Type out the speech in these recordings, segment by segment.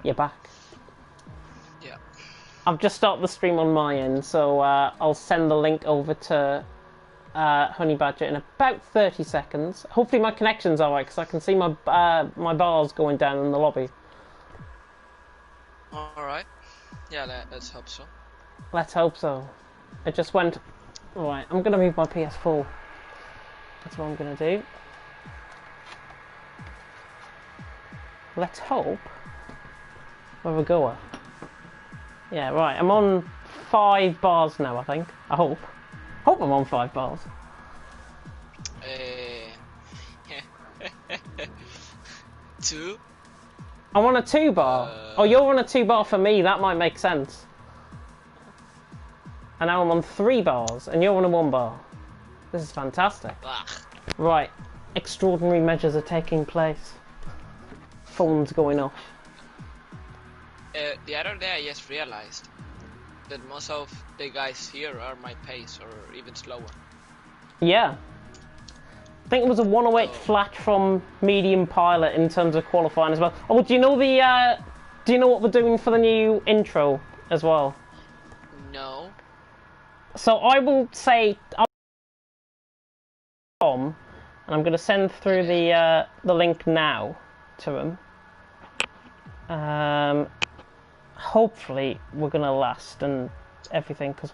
you're back. Yeah. I've just started the stream on my end, so I'll send the link over to Honey Badger in about 30 seconds. Hopefully my connection's alright, because I can see my my bars going down in the lobby. Alright. Yeah, let's hope so. Let's hope so. It just went... Right, I'm going to move my PS4. That's what I'm going to do. Let's hope we're a goer. Yeah, right, I'm on 5 bars now, I think. I hope. Hope I'm on 5 bars. 2? I'm on a 2 bar. Oh, you're on a 2 bar for me, that might make sense. And now I'm on 3 bars, and you're on a 1 bar. This is fantastic. Ugh. Right, extraordinary measures are taking place. Phones going off. The other day I just realized that most of the guys here are my pace or even slower. Yeah. I think it was a 108 flat from medium pilot in terms of qualifying as well. Oh, do you know the? Do you know what we're doing for the new intro as well? No. So I will say Tom, and I'm going to send through the link now to him. Hopefully we're going to last and everything, because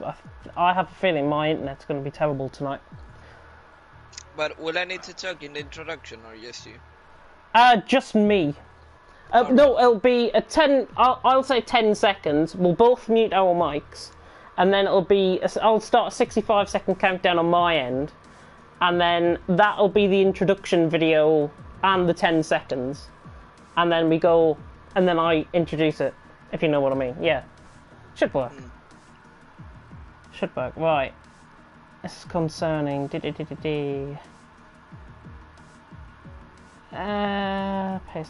I have a feeling my internet's going to be terrible tonight. But will I need to talk in the introduction or just you? Just me. No, it'll be a 10. I'll say 10 seconds. We'll both mute our mics, and then it'll be. I'll start a 65-second countdown on my end, and then that'll be the introduction video and the 10 seconds, and then we go, and then I introduce it. If you know what I mean, yeah, should work. Should work. Right. This is concerning. Paste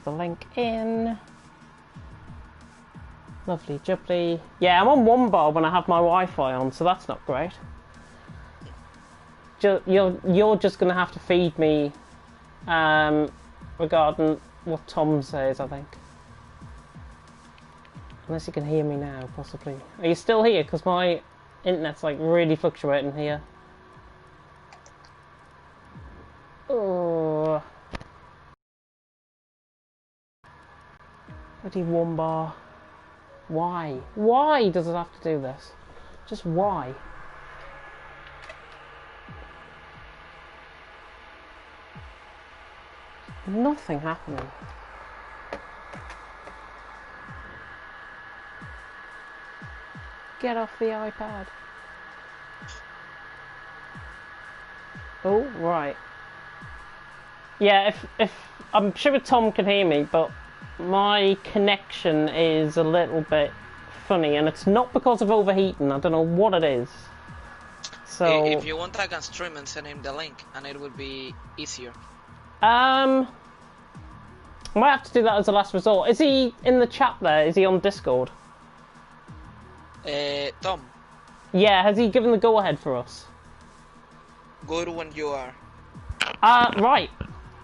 the link in. Lovely jubbly. Yeah, I'm on 1 bar when I have my Wi-Fi on, so that's not great. You're just gonna have to feed me regarding what Tom says, I think. Unless you can hear me now, possibly. Are you still here? Because my internet's like really fluctuating here. Oh. Bloody 1 bar. Why? Why does it have to do this? Just why? Nothing happening. Get off the iPad. Oh, right. Yeah, if I'm sure Tom can hear me, but my connection is a little bit funny, and it's not because of overheating. I don't know what it is. So if you want, I can stream and send him the link, and it would be easier. I might have to do that as a last resort. Is he in the chat there? Is he on Discord? Tom. Yeah, has he given the go-ahead for us? Good when you are. Right.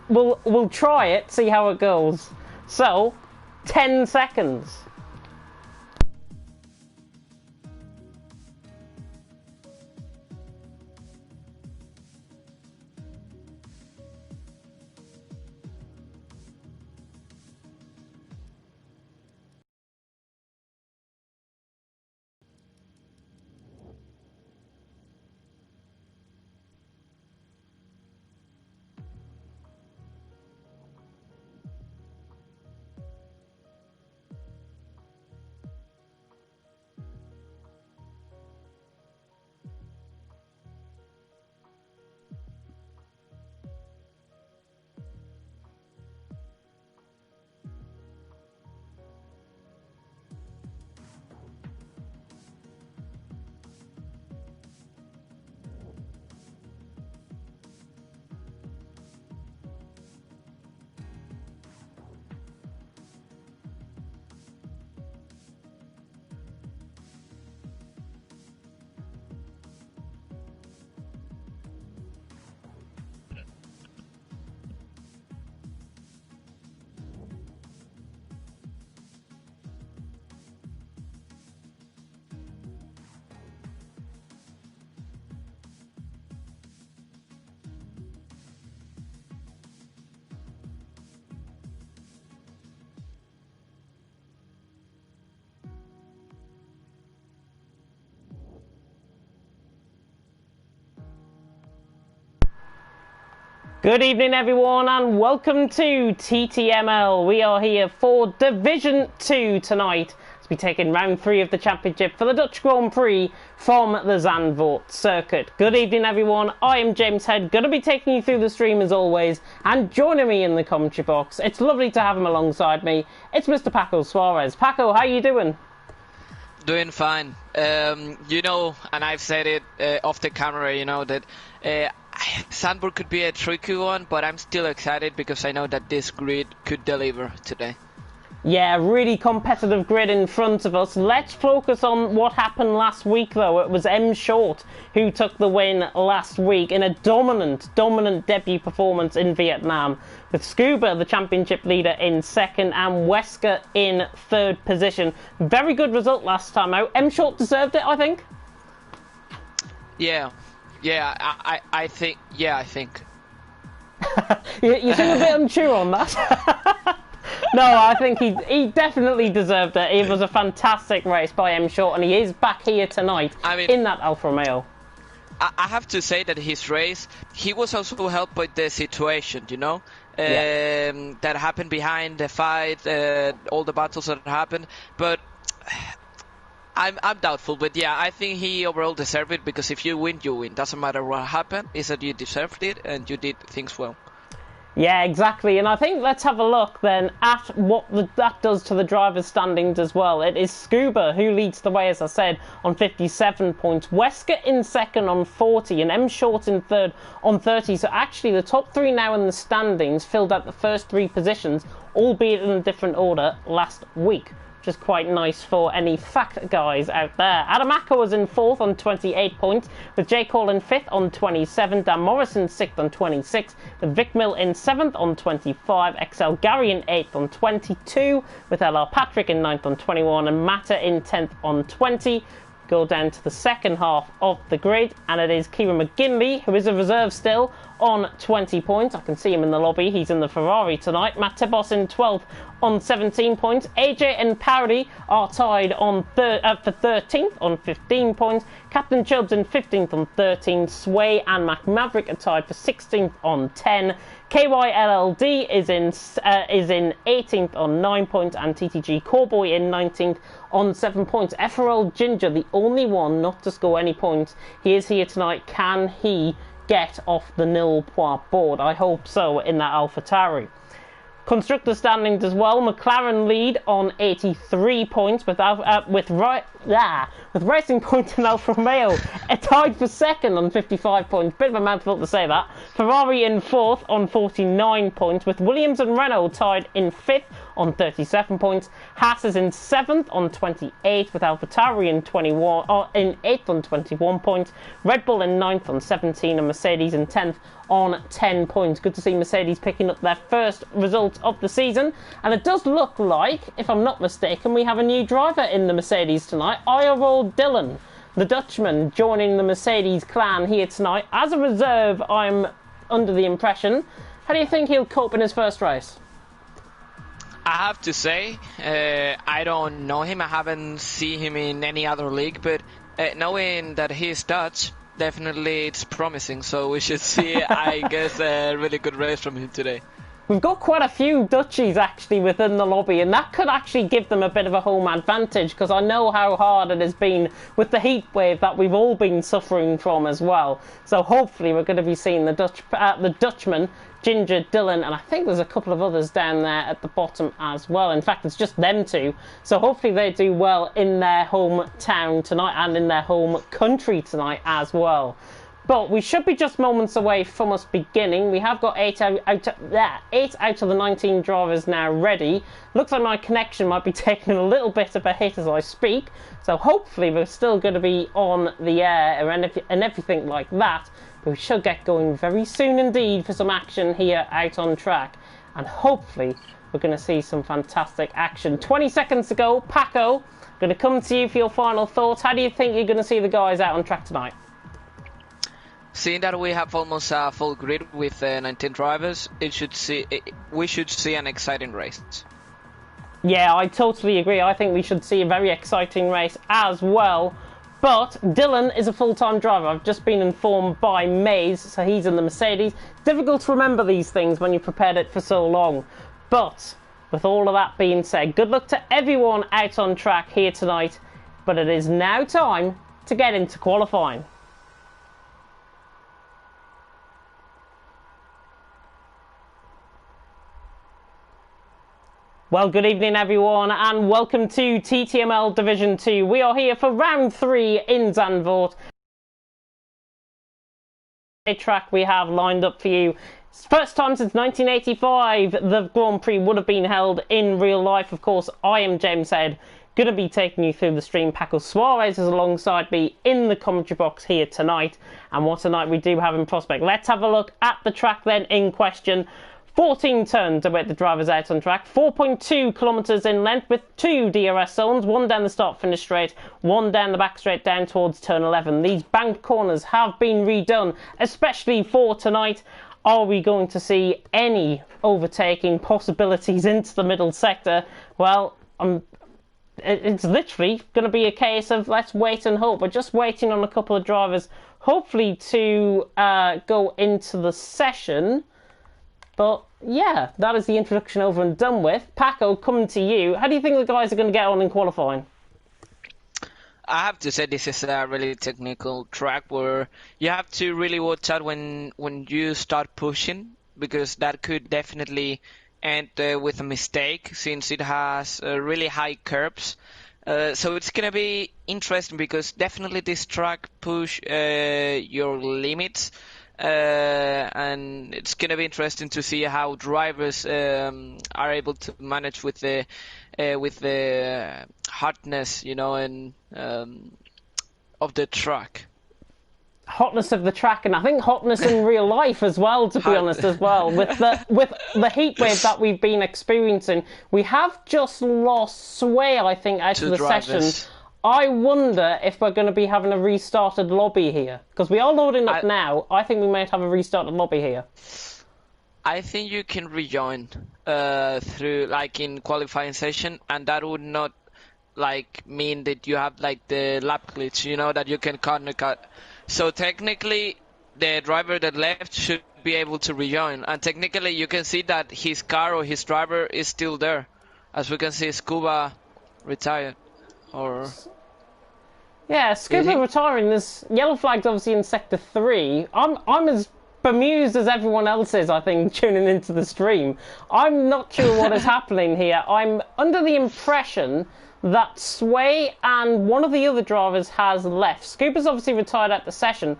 We'll try it, see how it goes. So, 10 seconds. Good evening, everyone, and welcome to TTML. We are here for Division 2 tonight as we take in round 3 of the championship for the Dutch Grand Prix from the Zandvoort circuit. Good evening, everyone. I am James Head, going to be taking you through the stream as always, and joining me in the commentary box. It's lovely to have him alongside me. It's Mr. Paco Suarez. Paco, how you doing? Doing fine. You know, and I've said it off the camera, you know, that Zandvoort could be a tricky one, but I'm still excited because I know that this grid could deliver today. Yeah, really competitive grid in front of us. Let's focus on what happened last week, though. It was M. Short who took the win last week in a dominant debut performance in Vietnam, with Scuba, the championship leader, in second and Wesker in third position. Very good result last time out. M. Short deserved it, I think. Yeah, I think. You seem a bit unsure on that. No, I think he definitely deserved it. It was a fantastic race by M. Short, and he is back here tonight in that Alfa Romeo. I have to say that his race, he was also helped by the situation, you know, that happened behind the fight, all the battles that happened. But I'm doubtful. But yeah, I think he overall deserved it, because if you win, you win. Doesn't matter what happened. Is that you deserved it and you did things well. Yeah, exactly. And I think let's have a look then at what that does to the drivers' standings as well. It is Scuba who leads the way, as I said, on 57 points. Wesker in second on 40 and M. Short in third on 30. So actually the top three now in the standings filled out the first three positions, albeit in a different order last week, which is quite nice for any fact guys out there. Adam Acker was in fourth on 28 points, with Jay Cole in fifth on 27, Dan Morrison sixth on 26, with Vic Mill in seventh on 25, XL Gary in eighth on 22, with LR Patrick in ninth on 21, and Matta in 10th on 20. Go down to the second half of the grid, and it is Kieran McGinley, who is a reserve still, on 20 points. I can see him in the lobby. He's in the Ferrari tonight. Matt Tebos in 12th on 17 points. AJ and Parody are tied on for 13th on 15 points. Captain Chubbs in 15th on 13. Sway and Mac Maverick are tied for 16th on 10. KYLLD is in 18th on 9 points, and TTG Cowboy in 19th on 7 points. FRL Ginger, the only one not to score any points. He is here tonight. Can he get off the nil point board? I hope so in that AlphaTauri. Constructor standings as well. McLaren lead on 83 points with Racing Point and Alfa Romeo tied for second on 55 points. Bit of a mouthful to say that. Ferrari in fourth on 49 points, with Williams and Renault tied in fifth on 37 points. Haas is in seventh on 28, with AlphaTauri in 8th on 21 points. Red Bull in 9th on 17, and Mercedes in 10th on 10 points. Good to see Mercedes picking up their first result of the season. And it does look like, if I'm not mistaken, we have a new driver in the Mercedes tonight. Iro Dillon, the Dutchman, joining the Mercedes clan here tonight. As a reserve, I'm under the impression. How do you think he'll cope in his first race? I have to say, I don't know him. I haven't seen him in any other league, but knowing that he's Dutch, definitely it's promising. So we should see, I guess, a really good race from him today. We've got quite a few Dutchies actually within the lobby, and that could actually give them a bit of a home advantage, because I know how hard it has been with the heat wave that we've all been suffering from as well. So hopefully we're going to be seeing the Dutchman, Ginger, Dylan, and I think there's a couple of others down there at the bottom as well. In fact, it's just them two. So hopefully they do well in their hometown tonight and in their home country tonight as well. But we should be just moments away from us beginning. We have got 8 out of the 19 drivers now ready. Looks like my connection might be taking a little bit of a hit as I speak. So hopefully we're still going to be on the air and everything like that. But we should get going very soon indeed for some action here out on track. And hopefully we're going to see some fantastic action. 20 seconds to go. Paco, going to come to you for your final thoughts. How do you think you're going to see the guys out on track tonight? Seeing that we have almost a full grid with 19 drivers, we should see an exciting race. Yeah, I totally agree. I think we should see a very exciting race as well. But Dylan is a full-time driver. I've just been informed by Maze, so he's in the Mercedes. Difficult to remember these things when you've prepared it for so long. But with all of that being said, good luck to everyone out on track here tonight. But it is now time to get into qualifying. Well, good evening everyone and welcome to TTML Division 2. We are here for round 3 in Zandvoort. A track we have lined up for you. First time since 1985 the Grand Prix would have been held in real life. Of course, I am James Head, going to be taking you through the stream. Paco Suarez is alongside me in the commentary box here tonight. And what a night we do have in prospect. Let's have a look at the track then in question. 14 turns to wait the drivers out on track, 4.2 kilometres in length with 2 DRS zones, one down the start-finish straight, one down the back straight down towards turn 11. These banked corners have been redone, especially for tonight. Are we going to see any overtaking possibilities into the middle sector? Well, it's literally going to be a case of let's wait and hope. We're just waiting on a couple of drivers, hopefully to go into the session. But yeah, that is the introduction over and done with. Paco, coming to you. How do you think the guys are going to get on in qualifying? I have to say this is a really technical track where you have to really watch out when you start pushing, because that could definitely end with a mistake since it has really high curbs. So it's going to be interesting because definitely this track push your limits. And it's going to be interesting to see how drivers are able to manage with the hotness, you know, and of the track. Hotness of the track, and I think hotness in real life as well, to be honest, as well. With the heat wave that we've been experiencing, we have just lost Sway, I think, out of the session. I wonder if we're going to be having a restarted lobby here. Because we are loading up now. I think we might have a restarted lobby here. I think you can rejoin through, like, in qualifying session. And that would not, like, mean that you have, like, the lap glitch, you know, that you can cut. So technically, the driver that left should be able to rejoin. And technically, you can see that his car or his driver is still there. As we can see, Scuba retired. Yeah, Scuba retiring. There's yellow flags obviously in sector 3. I'm as bemused as everyone else is, I think, tuning into the stream. I'm not sure what is happening here. I'm under the impression that Sway and one of the other drivers has left. Scuba's obviously retired at the session.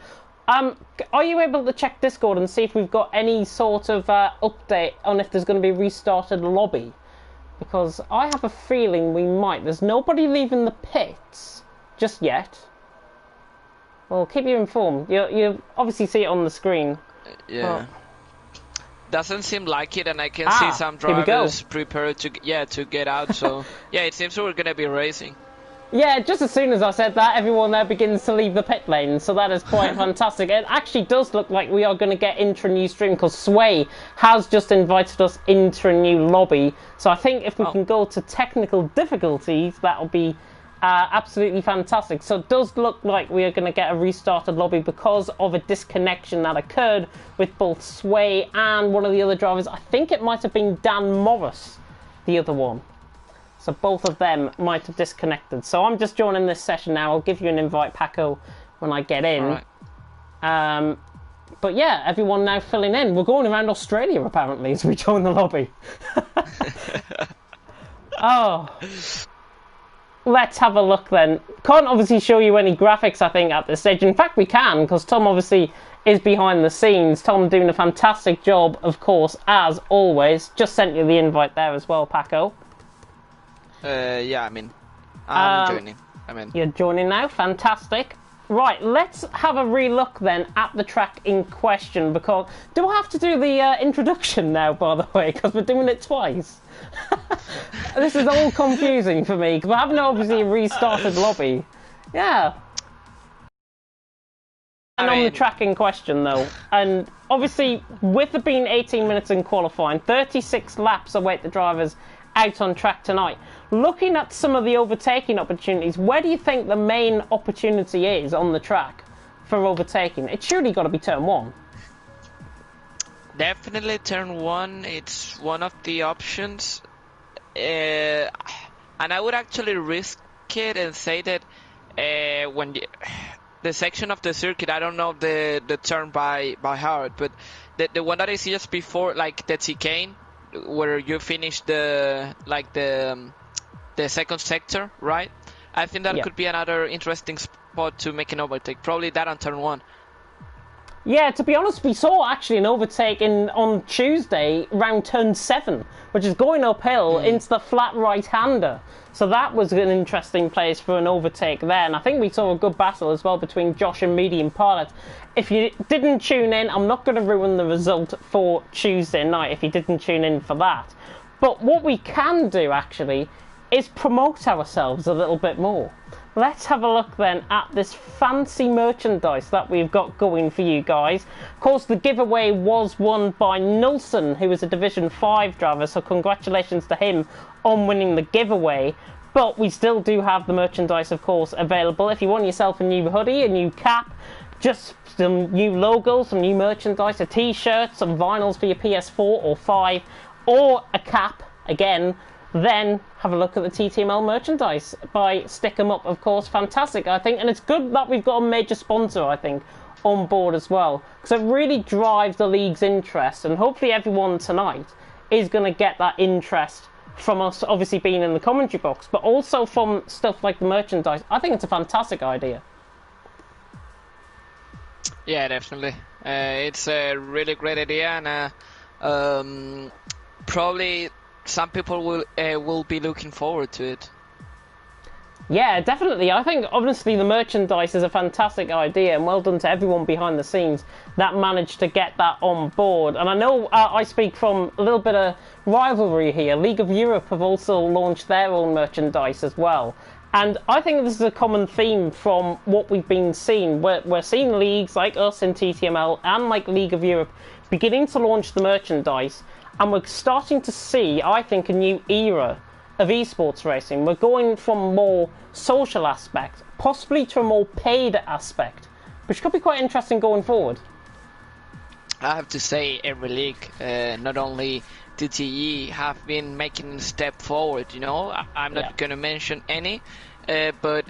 Are you able to check Discord and see if we've got any sort of update on if there's going to be a restarted lobby? Because I have a feeling we might. There's nobody leaving the pits just yet. Well, keep you informed. You obviously see it on the screen. Yeah. Doesn't seem like it, and I can see some drivers prepared to get out. So yeah, it seems we're gonna be racing. Yeah, just as soon as I said that, everyone there begins to leave the pit lane, so that is quite fantastic. It actually does look like we are going to get into a new stream, because Sway has just invited us into a new lobby. So I think if we can go to technical difficulties, that'll be absolutely fantastic. So it does look like we are going to get a restarted lobby because of a disconnection that occurred with both Sway and one of the other drivers. I think it might have been Dan Morris, the other one. So both of them might have disconnected. So I'm just joining this session now. I'll give you an invite, Paco, when I get in. All right. But yeah, everyone now filling in. We're going around Australia, apparently, as we join the lobby. Oh. Let's have a look then. Can't obviously show you any graphics, I think, at this stage. In fact, we can, because Tom obviously is behind the scenes. Tom doing a fantastic job, of course, as always. Just sent you the invite there as well, Paco. Yeah, I mean, I'm joining. You're joining now, fantastic. Right, let's have a relook then at the track in question, because do I have to do the introduction now, by the way, because we're doing it twice? This is all confusing for me, because we haven't obviously restarted lobby. Yeah. And on the track in question, though, and obviously, with it being 18 minutes in qualifying, 36 laps await the drivers out on track tonight. looking at some of the overtaking opportunities, where do you think the main opportunity is on the track for overtaking? It's surely got to be turn 1. Definitely turn 1. It's one of the options. And I would actually risk it and say that when the section of the circuit, I don't know the turn by heart, but the one that I see just before, like the chicane, where you finish the second sector, right? I think that could be another interesting spot to make an overtake. Probably that on turn 1. Yeah, to be honest, we saw actually an overtake on Tuesday around turn 7, which is going uphill into the flat right-hander. So that was an interesting place for an overtake there. And I think we saw a good battle as well between Josh and Medium Pilot. If you didn't tune in, I'm not going to ruin the result for Tuesday night if you didn't tune in for that. But what we can do, actually, is promote ourselves a little bit more. Let's have a look then at this fancy merchandise that we've got going for you guys. Of course, the giveaway was won by Nilsson, who is a Division 5 driver, so congratulations to him on winning the giveaway. But we still do have the merchandise, of course, available. If you want yourself a new hoodie, a new cap, just some new logos, some new merchandise, a t-shirt, some vinyls for your PS4 or 5, or a cap, again, then have a look at the TTML merchandise by Stick 'em Up, of course. Fantastic, I think, and it's good that we've got a major sponsor, I think, on board as well, because it really drives the league's interest, and hopefully everyone tonight is going to get that interest from us, obviously being in the commentary box, but also from stuff like the merchandise. I think it's a fantastic idea. Yeah, definitely. It's a really great idea, and probably some people will be looking forward to it. Yeah, definitely. I think, honestly, the merchandise is a fantastic idea, and well done to everyone behind the scenes that managed to get that on board. And I know I speak from a little bit of rivalry here. League of Europe have also launched their own merchandise as well. And I think this is a common theme from what we've been seeing. We're seeing leagues like us in TTML and like League of Europe beginning to launch the merchandise. And we're starting to see, I think, a new era of esports racing. We're going from a more social aspect, possibly to a more paid aspect, which could be quite interesting going forward. I have to say, every league, not only TTE, have been making a step forward, you know. I'm not going to mention any, but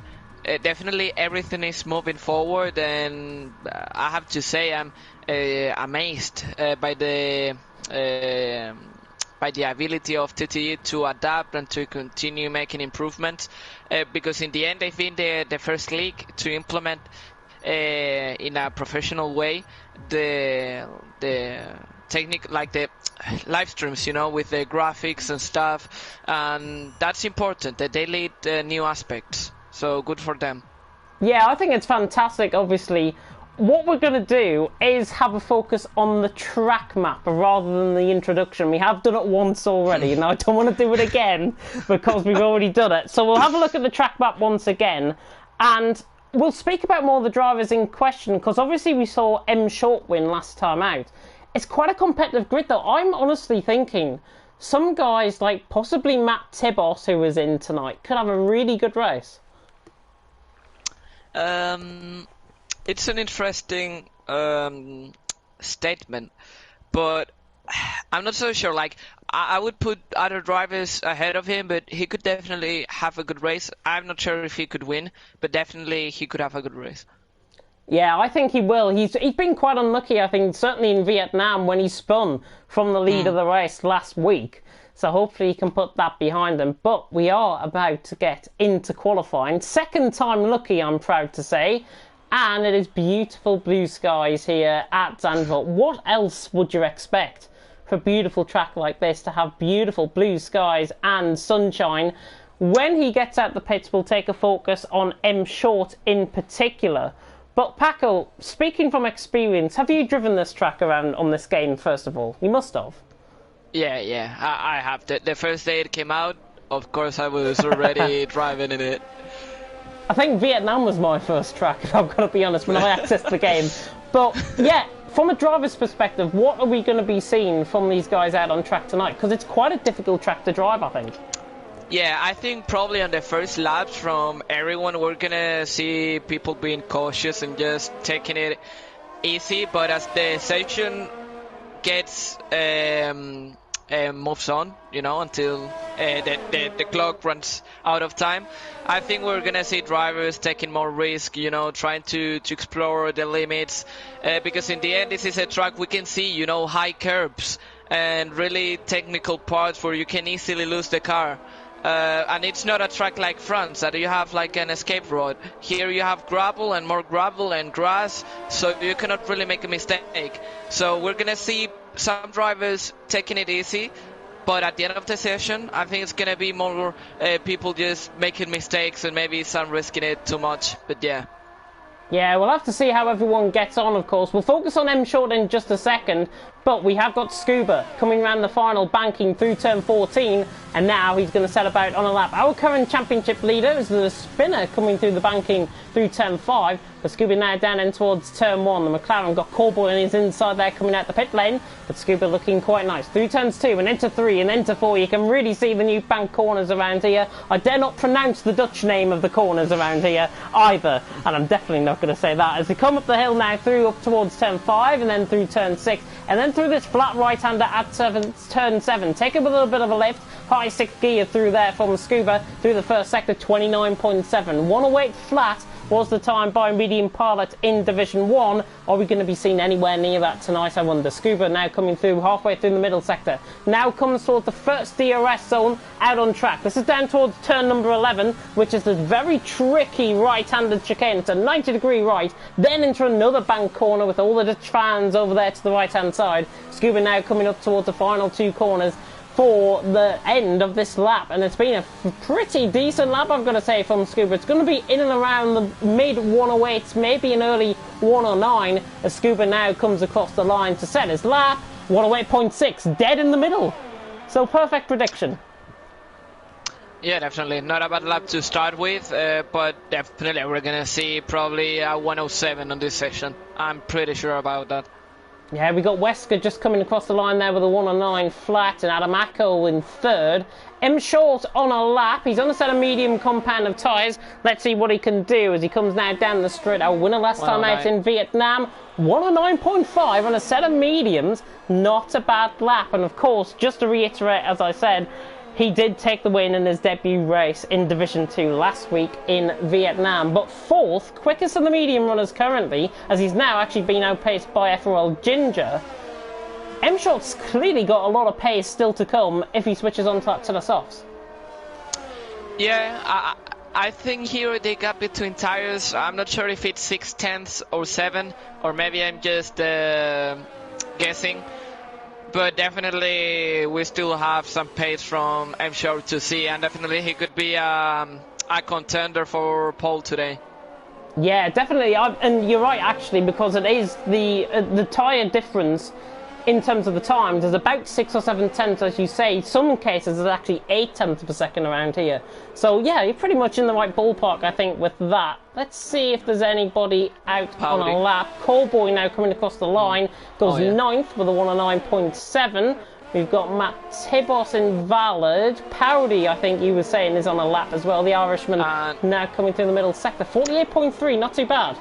definitely everything is moving forward, and I have to say I'm amazed by the ability of TTE to adapt and to continue making improvements, because in the end I think the first league to implement in a professional way the technique, like the live streams, you know, with the graphics and stuff, and that's important that they lead new aspects, so good for them. Yeah, I think it's fantastic. Obviously, what we're going to do is have a focus on the track map rather than the introduction. We have done it once already, and I don't want to do it again because we've already done it. So we'll have a look at the track map once again, and we'll speak about more of the drivers in question, because obviously we saw M Short win last time out. It's quite a competitive grid, though. I'm honestly thinking some guys, like possibly Matt Tibos, who was in tonight, could have a really good race. It's an interesting statement, but I'm not so sure. Like, I would put other drivers ahead of him, but he could definitely have a good race. I'm not sure if he could win, but definitely he could have a good race. Yeah, I think he will. He's been quite unlucky, I think, certainly in Vietnam when he spun from the lead of the race last week. So hopefully he can put that behind him. But we are about to get into qualifying. Second time lucky, I'm proud to say. And it is beautiful blue skies here at Zandvoort. What else would you expect for a beautiful track like this, to have beautiful blue skies and sunshine? When he gets out the pits, we'll take a focus on M Short in particular. But Paco, speaking from experience, have you driven this track around on this game, first of all? You must have. Yeah, I have. The first day it came out, of course I was already driving in it. I think Vietnam was my first track, if I've got to be honest, when I accessed the game. But yeah, from a driver's perspective, what are we going to be seeing from these guys out on track tonight? Because it's quite a difficult track to drive, I think. Yeah, I think probably on the first laps from everyone, we're gonna see people being cautious and just taking it easy. But as the session gets moves on, until the clock runs out of time, I think we're gonna see drivers taking more risk, trying to explore the limits, because in the end, this is a track we can see, high curbs and really technical parts where you can easily lose the car. And it's not a track like France that you have like an escape road. Here you have gravel and more gravel and grass, so you cannot really make a mistake. So we're gonna see some drivers taking it easy, but at the end of the session, I think it's gonna be more people just making mistakes and maybe some risking it too much. But yeah. Yeah, we'll have to see how everyone gets on, of course. We'll focus on M Short in just a second, but we have got Scuba coming around the final, banking through turn 14, and now he's going to set about on a lap. Our current championship leader is the Spinner coming through the banking through turn 5, but Scuba now down in towards turn 1. The McLaren got Cowboy and he's inside there coming out the pit lane, but Scuba looking quite nice. Through turns 2 and into 3 and into 4, you can really see the new bank corners around here. I dare not pronounce the Dutch name of the corners around here either, and I'm definitely not going to say that. As they come up the hill now through up towards turn 5 and then through turn 6, and then through this flat right-hander at turn 7. Take a little bit of a lift, high 6th gear through there from Scuba through the first sector, 29.7. 108 flat was the time by medium pilot in Division 1. Are we going to be seen anywhere near that tonight, I wonder? Scuba now coming through halfway through the middle sector. Now comes towards the first DRS zone out on track. This is down towards turn number 11, which is this very tricky right-handed chicane. It's a 90-degree right, then into another bank corner with all the Dutch fans over there to the right-hand side. Scuba now coming up towards the final 2 corners for the end of this lap, and it's been a pretty decent lap, I've got to say, from Scuba. It's going to be in and around the mid 108s, maybe an early 109, as Scuba now comes across the line to set his lap. 108.6, dead in the middle. So perfect prediction. Yeah, definitely. Not a bad lap to start with, but definitely we're going to see probably a 107 on this session. I'm pretty sure about that. Yeah, we got Wesker just coming across the line there with a 109 flat, and Adam Ackel in third. M Short on a lap. He's on a set of medium compound of tyres. Let's see what he can do as he comes now down the straight. Our winner last time out in Vietnam. 109.5 on a set of mediums. Not a bad lap. And of course, just to reiterate, as I said, he did take the win in his debut race in Division 2 last week in Vietnam, but 4th, quickest of the medium runners currently, as he's now actually been outpaced by FRL Ginger. M Short's clearly got a lot of pace still to come if he switches on to the softs. Yeah, I think here the gap between tires, I'm not sure if it's 6/10 or 7, or maybe I'm just guessing. But definitely we still have some pace from M Short to see, and definitely he could be a contender for pole today. Yeah, definitely, and you're right actually, because it is the tyre difference in terms of the times is about 6 or 7 tenths, as you say. Some cases it's actually 8 tenths per second around here. So yeah, you're pretty much in the right ballpark, I think, with that. Let's see if there's anybody out on a lap. Cowboy now coming across the line, goes 9th with a 109.7. We've got Matt Tibos invalid. Powdy, I think you were saying, is on a lap as well. The Irishman now coming through the middle sector. 48.3, not too bad.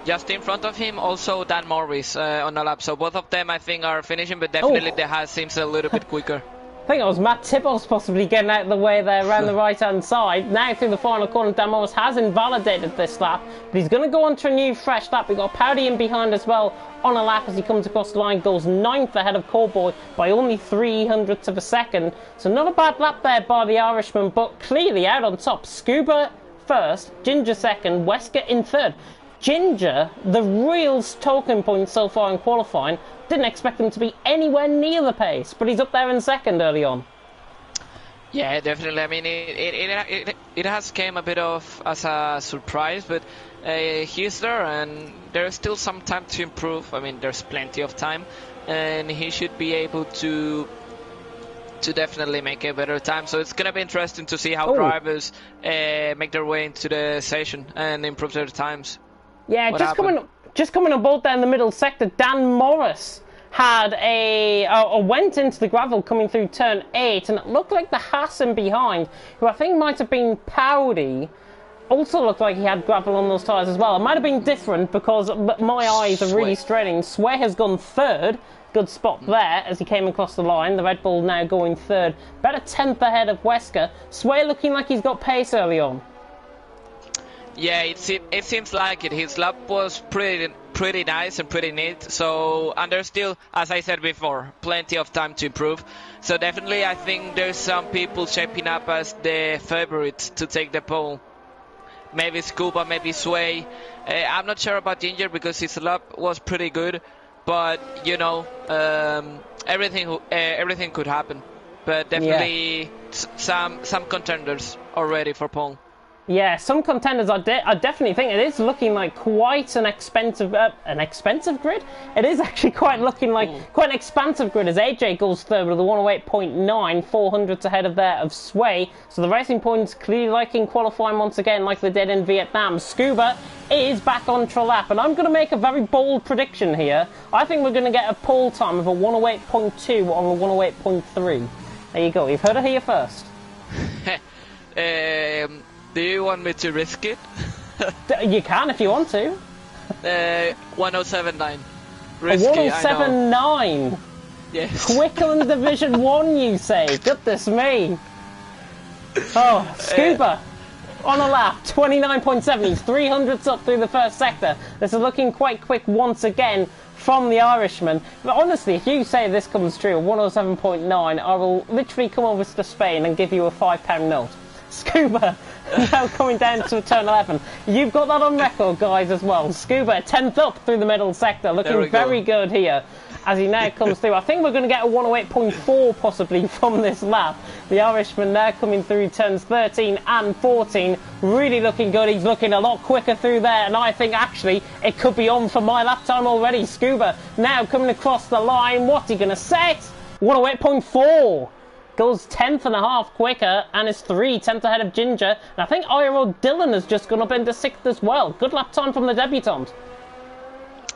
Just in front of him, also Dan Morris on a lap. So both of them, I think, are finishing, but definitely the Haas seems a little bit quicker. I think it was Matt Tibos possibly getting out of the way there around the right-hand side. Now through the final corner, Dan Morris has invalidated this lap, but he's going to go on to a new fresh lap. We've got Powdy in behind as well on a lap as he comes across the line, goes 9th ahead of Cowboy by only 300ths of a second. So not a bad lap there by the Irishman, but clearly out on top. Scuba first, Ginger second, Wesker in third. Ginger, the real talking point so far in qualifying, didn't expect him to be anywhere near the pace, but he's up there in second early on. Yeah, definitely. I mean, it has came a bit of as a surprise, but he's there, and there's still some time to improve. I mean, there's plenty of time, and he should be able to definitely make a better time. So it's gonna be interesting to see how drivers make their way into the session and improve their times. Yeah, just coming on board there in the middle sector, Dan Morris went into the gravel coming through turn 8, and it looked like the Hassan behind, who I think might have been Powdy, also looked like he had gravel on those tyres as well. It might have been different because my eyes are really straining. Sway has gone third. Good spot there as he came across the line. The Red Bull now going third. About a tenth ahead of Wesker. Sway looking like he's got pace early on. Yeah, it seems like it. His lap was pretty nice and pretty neat. So, and there's still, as I said before, plenty of time to improve. So definitely I think there's some people shaping up as the favorites to take the pole. Maybe Scuba, maybe Sway. I'm not sure about Ginger because his lap was pretty good. But, you know, everything could happen. But definitely some contenders already for pole. Yeah, some contenders, I definitely think it is looking like quite an expensive grid? It is actually quite looking like quite an expansive grid as AJ goes third with a 108.9, 400s ahead of there of Sway. So the Racing Points clearly liking qualifying once again like they did in Vietnam. Scuba is back on Trelap, and I'm going to make a very bold prediction here. I think we're going to get a pole time of a 108.2 or a 108.3. There you go, you've heard it here first. Do you want me to risk it? You can if you want to. 1079. Risky, 1079. Yes. Quicker than Division 1, you say? Goodness me. Oh, Scuba on a lap, 29.7. He's 300s up through the first sector. This is looking quite quick once again from the Irishman. But honestly, if you say this comes true, 107.9, I will literally come over to Spain and give you a £5 note. Scuba now coming down to turn 11. You've got that on record, guys, as well. Scuba 10th up through the middle sector, looking very good here as he now comes through. I think we're going to get a 108.4 possibly from this lap. The Irishman now coming through turns 13 and 14, really looking good. He's looking a lot quicker through there, and I think actually it could be on for my lap time already. Scuba now coming across the line. What's he going to set? 108.4. Goes 10th and a half quicker and is 10th ahead of Ginger. And I think IRO Dylan has just gone up into 6th as well. Good lap time from the debutant.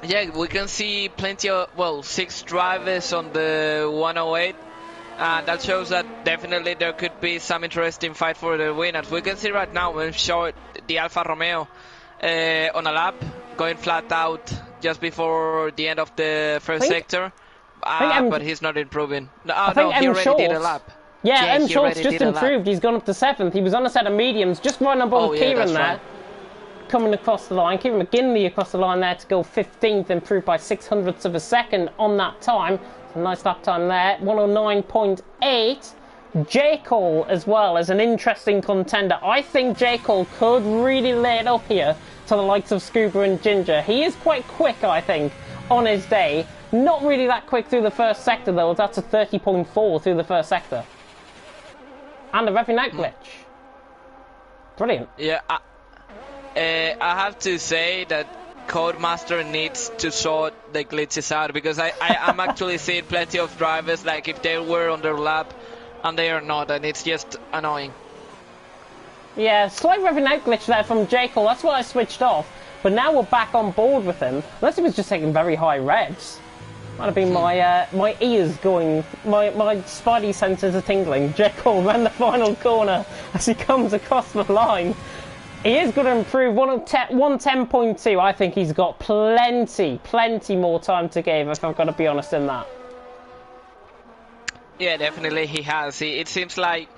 Yeah, we can see plenty of, 6 drivers on the 108. And that shows that definitely there could be some interesting fight for the win. As we can see right now, we've shown the Alfa Romeo on a lap, going flat out just before the end of the first sector. But he's not improving. He already did a lap. Yeah, M. Schultz just improved. He's gone up to 7th. He was on a set of mediums, just right above Kieran there. Right. Coming across the line. Kieran McGinley across the line there to go 15th, improved by 600ths of a second on that time. So nice lap time there. 109.8. J. Cole as well as an interesting contender. I think J. Cole could really lay it up here to the likes of Scuba and Ginger. He is quite quick, I think, on his day. Not really that quick through the first sector though. That's a 30.4 through the first sector. And a revving out glitch. Brilliant. Yeah, I have to say that Codemaster needs to sort the glitches out, because I'm actually seeing plenty of drivers like if they were on their lap and they are not, and it's just annoying. Yeah, slight revving out glitch there from Jekyll. That's why I switched off. But now we're back on board with him. Unless he was just taking very high revs. Might have been my ears going, my spidey senses are tingling. Jekyll ran the final corner as he comes across the line. He is going to improve 110.2. I think he's got plenty more time to give, if I've got to be honest in that. Yeah, definitely he has. It seems like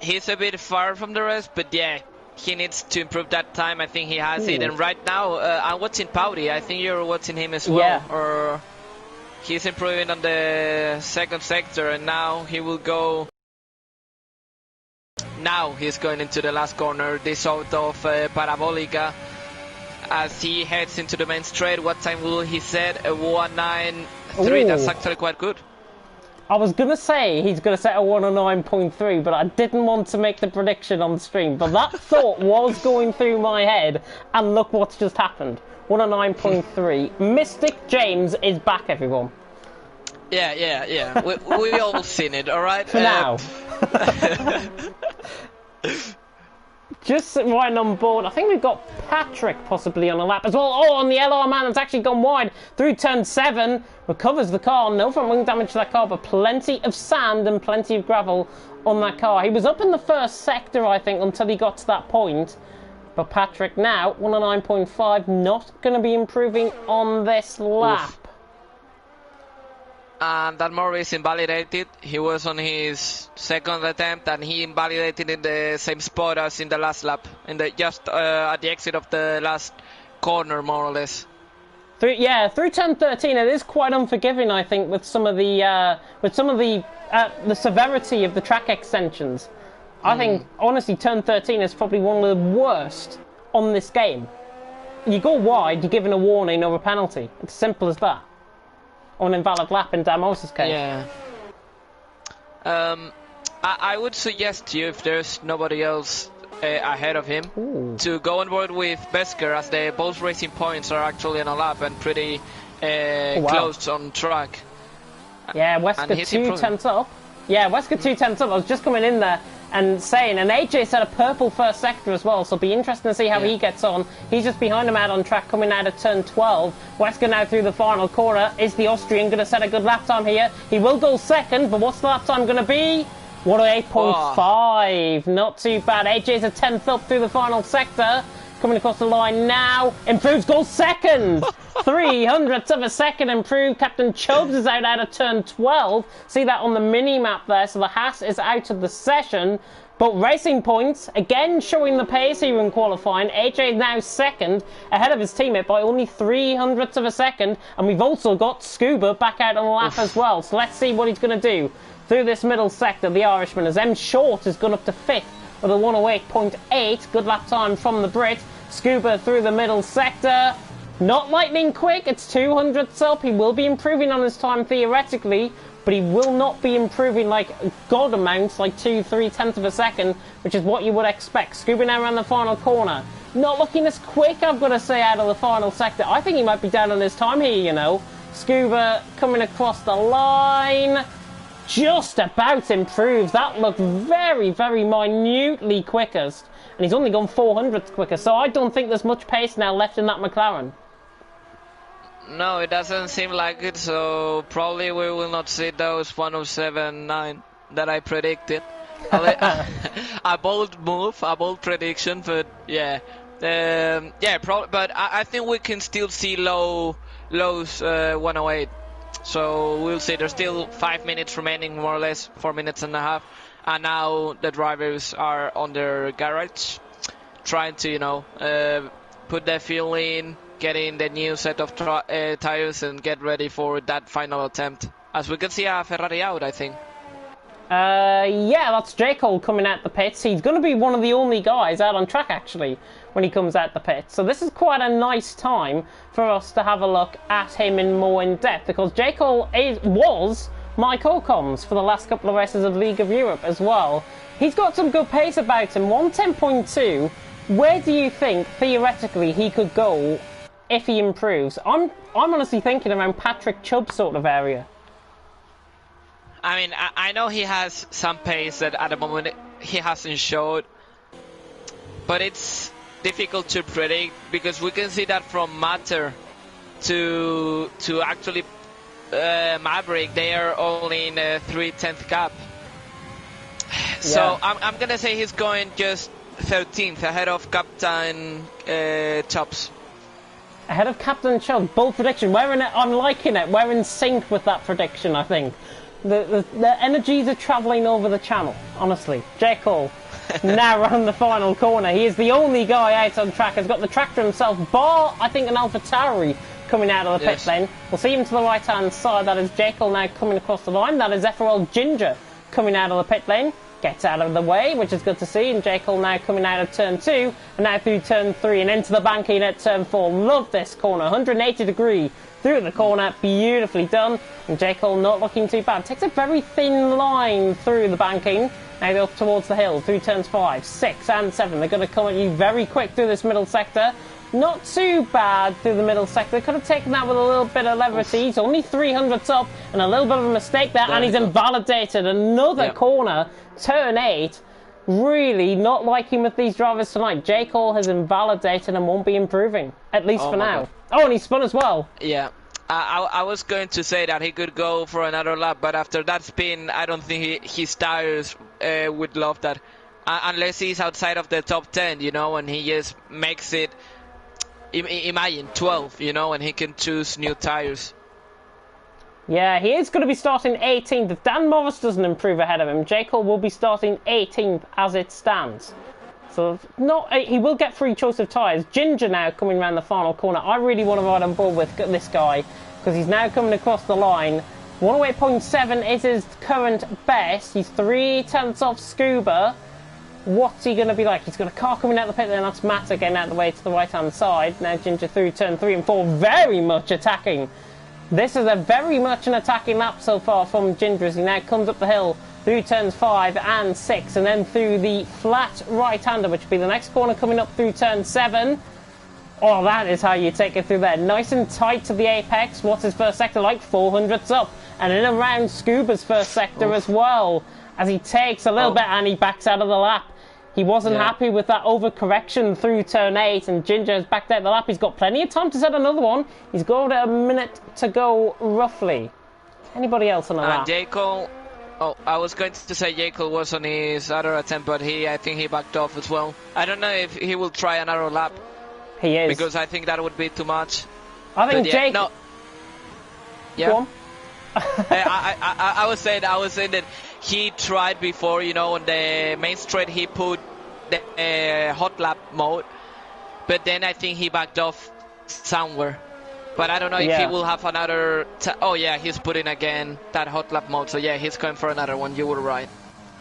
he's a bit far from the rest, but yeah, he needs to improve that time. I think he has it. And right now, I'm watching Powdy. I think you're watching him as well. Yeah. Or he's improving on the second sector, and now he will go. Now he's going into the last corner, this out of Parabolica, as he heads into the main straight. What time will he set? A 193. That's actually quite good. I was going to say he's going to set a 109.3, but I didn't want to make the prediction on the stream. But that thought was going through my head, and look what's just happened. 109.3. Mystic James is back, everyone. Yeah. We all seen it, alright? For now. just right on board. I think we've got Patrick possibly on a lap as well. Oh, on the LR man that's actually gone wide through turn 7. Recovers the car. No front wing damage to that car, but plenty of sand and plenty of gravel on that car. He was up in the first sector, I think, until he got to that point. But Patrick now, 109.5, not going to be improving on this lap. Oof. And that Morris invalidated. He was on his second attempt, and he invalidated in the same spot as in the last lap, in the just at the exit of the last corner, more or less. Through turn 13, it is quite unforgiving, I think, with some of the severity of the track extensions. I think, honestly, turn 13 is probably one of the worst on this game. You go wide, you're given a warning or a penalty. It's as simple as that. Or an invalid lap in Damos' case. Yeah. I would suggest to you, if there's nobody else ahead of him, to go on board with Besker, as the both racing points are actually on a lap and pretty close on track. Yeah, Wesker 2 tenths up. Yeah, Wesker 2 tenths up. I was just coming in there and saying, and AJ set a purple first sector as well, so it'll be interesting to see how he gets on. He's just behind him out on track, coming out of turn 12. Wesker now through the final corner. Is the Austrian going to set a good lap time here? He will go second, but what's the lap time going to be? What, 8.5. Not too bad. AJ's a 10th up through the final sector. Coming across the line now. Improves, goes second. 300ths of a second improved. Captain Chubbs is out of turn 12. See that on the mini-map there. So the Haas is out of the session. But racing points, again showing the pace here in qualifying. AJ is now second, ahead of his teammate by only 300ths of a second. And we've also got Scuba back out on the lap as well. So let's see what he's going to do through this middle sector, the Irishman, as M. Short has gone up to 5th with a 108.8. Good lap time from the Brit. Scuba through the middle sector. Not lightning quick, it's 200ths up. He will be improving on his time theoretically, but he will not be improving like god amounts, like 2-3 tenths of a second, which is what you would expect. Scuba now around the final corner. Not looking as quick, I've got to say, out of the final sector. I think he might be down on his time here, you know. Scuba coming across the line. Just about improves. That looked very, very minutely quickest. And he's only gone 400ths quicker. So I don't think there's much pace now left in that McLaren. No, it doesn't seem like it. So probably we will not see those 107.9 that I predicted. A bold move, a bold prediction. But yeah. But I think we can still see lows 108. So we'll see. There's still 5 minutes remaining, more or less, 4 minutes and a half. And now the drivers are on their garage, trying to, you know, put their fuel in, get in the new set of tires, and get ready for that final attempt. As we can see, a Ferrari out, I think. Yeah, that's J. Cole coming out the pits. He's going to be one of the only guys out on track, actually, when he comes out the pits. So this is quite a nice time for us to have a look at him in more in depth, because J. Cole was Mike Ocons for the last couple of races of League of Europe as well. He's got some good pace about him. 110.2. Where do you think, theoretically, he could go if he improves? I'm honestly thinking around Patrick Chubb sort of area. I mean, I know he has some pace that at the moment he hasn't showed, but it's difficult to predict because we can see that from Matter to actually Maverick, they are only in a 3/10 gap. So I'm gonna say he's going just 13th ahead of Captain Chops. Ahead of Captain Chubb, bold prediction. I'm liking it. We're in sync with that prediction, I think. The energies are travelling over the channel, honestly. J. Cole, now around the final corner. He is the only guy out on track. Has got the tractor himself, bar, I think, an AlphaTauri coming out of the pit lane. We'll see him to the right-hand side. That is J. Cole now coming across the line. That is FRL Ginger coming out of the pit lane. Gets out of the way, which is good to see. And J. Cole now coming out of turn 2. And now through turn 3 and into the banking at turn 4. Love this corner. 180 degree through the corner. Beautifully done. And J. Cole not looking too bad. Takes a very thin line through the banking. Now they're up towards the hill through turns 5, 6 and 7. They're going to come at you very quick through this middle sector. Not too bad through the middle sector. Could have taken that with a little bit of levity. He's only 300ths up and a little bit of a mistake there. And he's invalidated another corner. Turn 8. really not liking with these drivers tonight. J. Cole has invalidated and won't be improving, at least for now. God. Oh, and he spun as well. Yeah. I was going to say that he could go for another lap, but after that spin, I don't think his tires would love that. Unless he's outside of the top 10, you know, and he just makes it, imagine, 12, you know, and he can choose new tires. Yeah, he is going to be starting 18th. If Dan Morris doesn't improve ahead of him, J. Cole will be starting 18th as it stands. So he will get free choice of tyres. Ginger now coming around the final corner. I really want to ride on board with this guy because he's now coming across the line. 108.7 is his current best. He's 3/10 off Scuba. What's he going to be like? He's got a car coming out the pit, and that's Matter getting out of the way to the right-hand side. Now Ginger through turn 3 and 4, very much attacking. This is a very much an attacking lap so far from Ginger as he now comes up the hill through turns 5 and 6, and then through the flat right-hander, which will be the next corner coming up through turn 7. Oh, that is how you take it through there. Nice and tight to the apex. What's his first sector like? 400s up. And in around Scuba's first sector as well, as he takes a little bit and he backs out of the lap. He wasn't happy with that overcorrection through turn 8, and Ginger has backed out the lap. He's got plenty of time to set another one. He's got a minute to go, roughly. Anybody else on the lap? J. Cole, I was going to say J. Cole was on his other attempt, but I think he backed off as well. I don't know if he will try another lap. He is. Because I think that would be too much. I think Jake... No. Yeah. Go on. I was saying that he tried before, you know, on the main straight he put the hot lap mode, but then I think he backed off somewhere. But I don't know if he will have another... oh yeah, he's putting again that hot lap mode, so yeah, he's going for another one, you were right.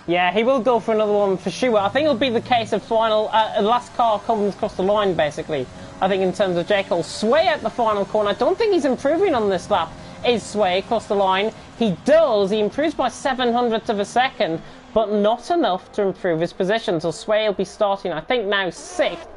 Yeah, he will go for another one for sure. I think it'll be the case of final... last car comes across the line, basically. I think in terms of J. Cole. Sway at the final corner. I don't think he's improving on this lap. Is Sway across the line? He does. He improves by 700th of a second, but not enough to improve his position. So Sway will be starting, I think, now 6th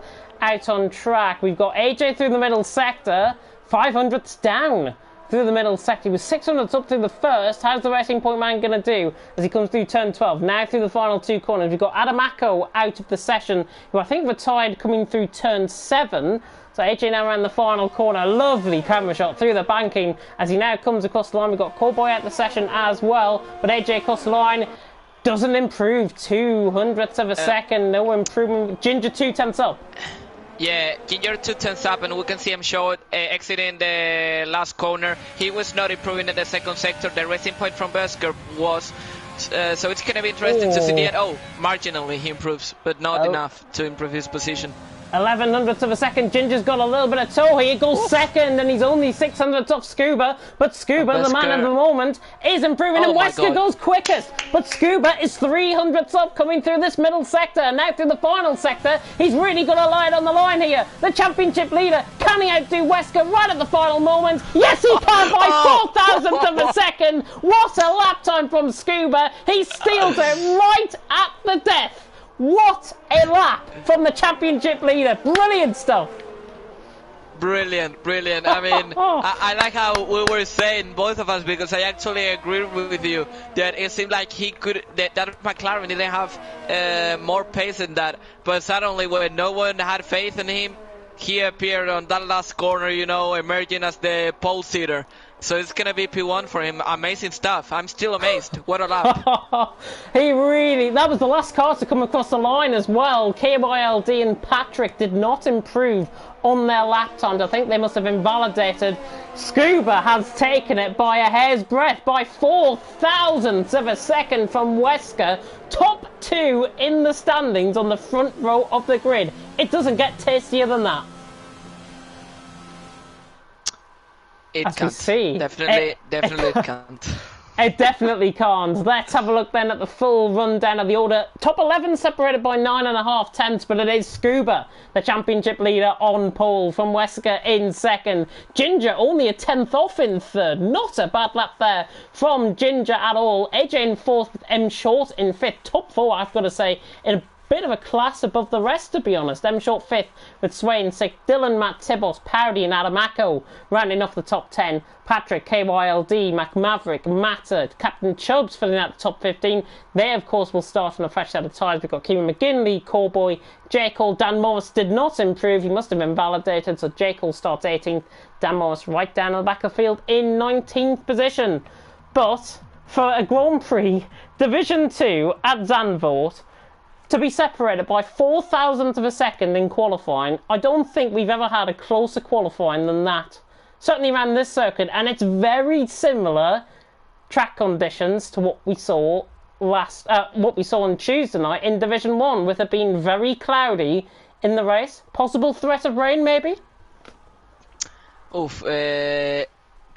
out on track. We've got AJ through the middle sector, 500ths down through the middle sector. He was 600ths up through the first. How's the Racing Point man going to do as he comes through turn 12? Now through the final 2 corners. We've got Adamako out of the session, who I think retired coming through turn 7. So AJ now around the final corner. Lovely camera shot through the banking as he now comes across the line. We've got Cowboy out the session as well, but AJ across the line doesn't improve. 200ths of a second. No improvement. Ginger 2/10 up. Yeah, Ginger 2/10 up, and we can see him show exiting the last corner. He was not improving in the second sector. The Racing Point from Wesker was. So it's going to be interesting to see that. Oh, marginally he improves, but not enough to improve his position. 1100ths of a second. Ginger's got a little bit of toe. He goes second, and he's only 600ths off Scuba. But Scuba, the man at the moment, is improving, and Wesker goes quickest. But Scuba is 300ths up coming through this middle sector. And now through the final sector, he's really got a light on the line here. The championship leader, can he outdo Wesker right at the final moment? Yes, he can by 4,000ths of a second. What a lap time from Scuba. He steals it right at the death. What a lap from the championship leader. Brilliant stuff. Brilliant, brilliant. I mean, I like how we were saying, both of us, because I actually agree with you that it seemed like he could, that McLaren didn't have more pace than that. But suddenly, when no one had faith in him, he appeared on that last corner, you know, emerging as the pole sitter. So it's going to be P1 for him. Amazing stuff. I'm still amazed. What a lap. That was the last car to come across the line as well. KYLD and Patrick did not improve on their lap times. I think they must have invalidated. Scuba has taken it by a hair's breadth, by 4,000ths of a second from Wesker. Top 2 in the standings on the front row of the grid. It doesn't get tastier than that. It As can't. we see. Definitely it can't. It definitely can't. Let's have a look then at the full rundown of the order. Top 11 separated by 9.5 tenths, but it is Scuba, the championship leader, on pole, from Wesker in second. Ginger only a 10th off in third. Not a bad lap there from Ginger at all. AJ in fourth, M Short in fifth. Top 4, I've got to say, in a bit of a class above the rest, to be honest. M Short 5th with Swain 6th, Dylan, Matt Tibos, Powdy and Adamako rounding off the top 10. Patrick, KYLD, Mac Maverick, Matter, Captain Chubbs filling out the top 15. They, of course, will start on a fresh set of tyres. We've got Kieran McGinley, Cowboy, J. Cole, Dan Morris did not improve. He must have been validated, so J. Cole starts 18th. Dan Morris right down on the back of the field in 19th position. But for a Grand Prix Division 2 at Zandvoort, to be separated by 0.04 of a second in qualifying, I don't think we've ever had a closer qualifying than that. Certainly around this circuit, and it's very similar track conditions to what we saw on Tuesday night in Division 1, with it being very cloudy in the race. Possible threat of rain, maybe? Oof, I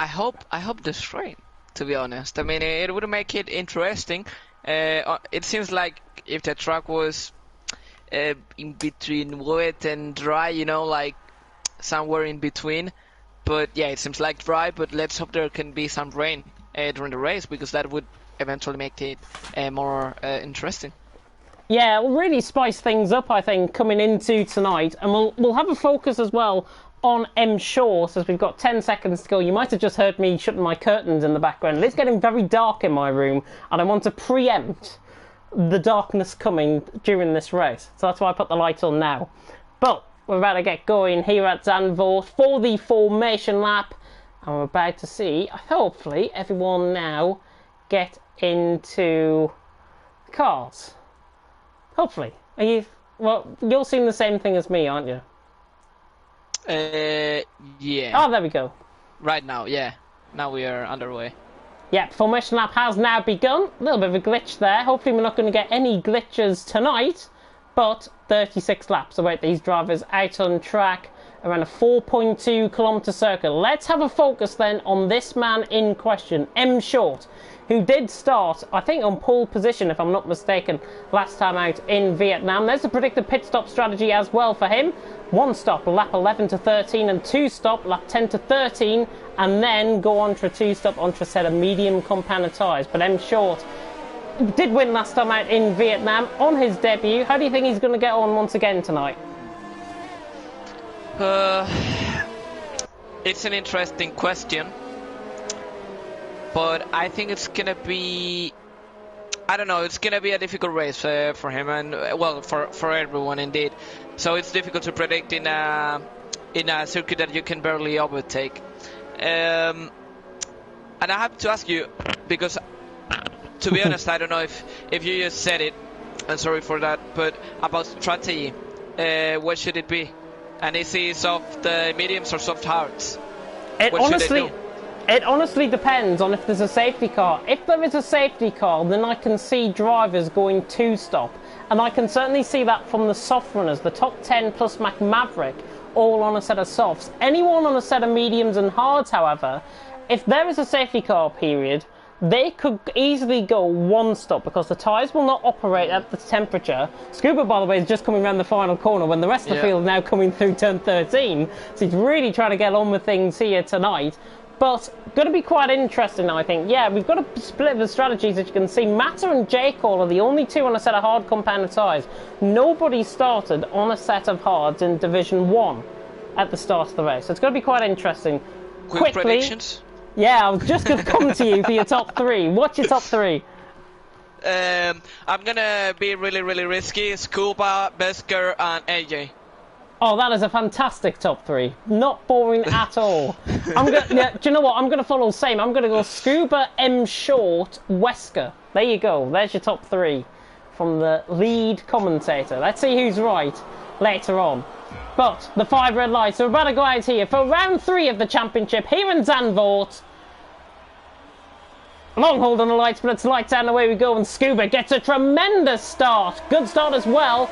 hope there's rain, to be honest. I mean, it would make it interesting. It seems like if the track was in between wet and dry, you know, like somewhere in between. But yeah, it seems like dry, but let's hope there can be some rain during the race, because that would eventually make it more interesting. Yeah, we'll really spice things up, I think, coming into tonight. And we'll have a focus as well on M Short, as we've got 10 seconds to go. You might have just heard me shutting my curtains in the background. It's getting very dark in my room, and I want to preempt the darkness coming during this race. So that's why I put the light on now. But we're about to get going here at Zandvoort for the formation lap, and we're about to see, hopefully, everyone now get into cars. Hopefully. You're seeing the same thing as me, aren't you? Yeah. Oh, there we go. Right now, yeah. Now we are underway. Yep, formation lap has now begun. A little bit of a glitch there. Hopefully we're not going to get any glitches tonight. But 36 laps await these drivers out on track around a 4.2 kilometre circle. Let's have a focus then on this man in question, M Short, who did start, I think, on pole position, if I'm not mistaken, last time out in Vietnam. There's the predicted pit stop strategy as well for him. 1 stop, lap 11 to 13, and 2 stop, lap 10 to 13, and then go on to a 2 stop onto a set of medium compounded tyres. But M Short did win last time out in Vietnam on his debut. How do you think he's going to get on once again tonight? It's an interesting question, but I think it's gonna be, I don't know, it's gonna be a difficult race for him, and well, for everyone indeed. So it's difficult to predict in a circuit that you can barely overtake. And I have to ask you, because to be honest, I don't know if you just said it, and sorry for that, but about strategy, what should it be? And is he soft mediums or soft hards? It honestly depends on if there's a safety car. If there is a safety car, then I can see drivers going 2 stop. And I can certainly see that from the soft runners, the top 10 plus Mac Maverick, all on a set of softs. Anyone on a set of mediums and hards, however, if there is a safety car period, they could easily go 1 stop because the tyres will not operate at the temperature. Scuba, by the way, is just coming around the final corner when the rest of the field is now coming through turn 13. So he's really trying to get on with things here tonight. But going to be quite interesting, I think. Yeah, we've got a split of the strategies, as you can see. Matter and J-Call are the only 2 on a set of hard compounded tyres. Nobody started on a set of hards in Division 1 at the start of the race. So it's going to be quite interesting. Quick predictions? Yeah, I was just going to come to you for your top 3. What's your top 3? I'm going to be really, really risky. Scuba, Besker, and AJ. Oh, that is a fantastic top 3. Not boring at all. Do you know what? I'm going to follow the same. I'm going to go Scuba, M Short, Wesker. There you go. There's your top 3 from the lead commentator. Let's see who's right later on. But the 5 red lights are about to go out here for round 3 of the championship here in Zandvoort. Long hold on the lights, but it's lights out and away we go, and Scuba gets a tremendous start. Good start as well.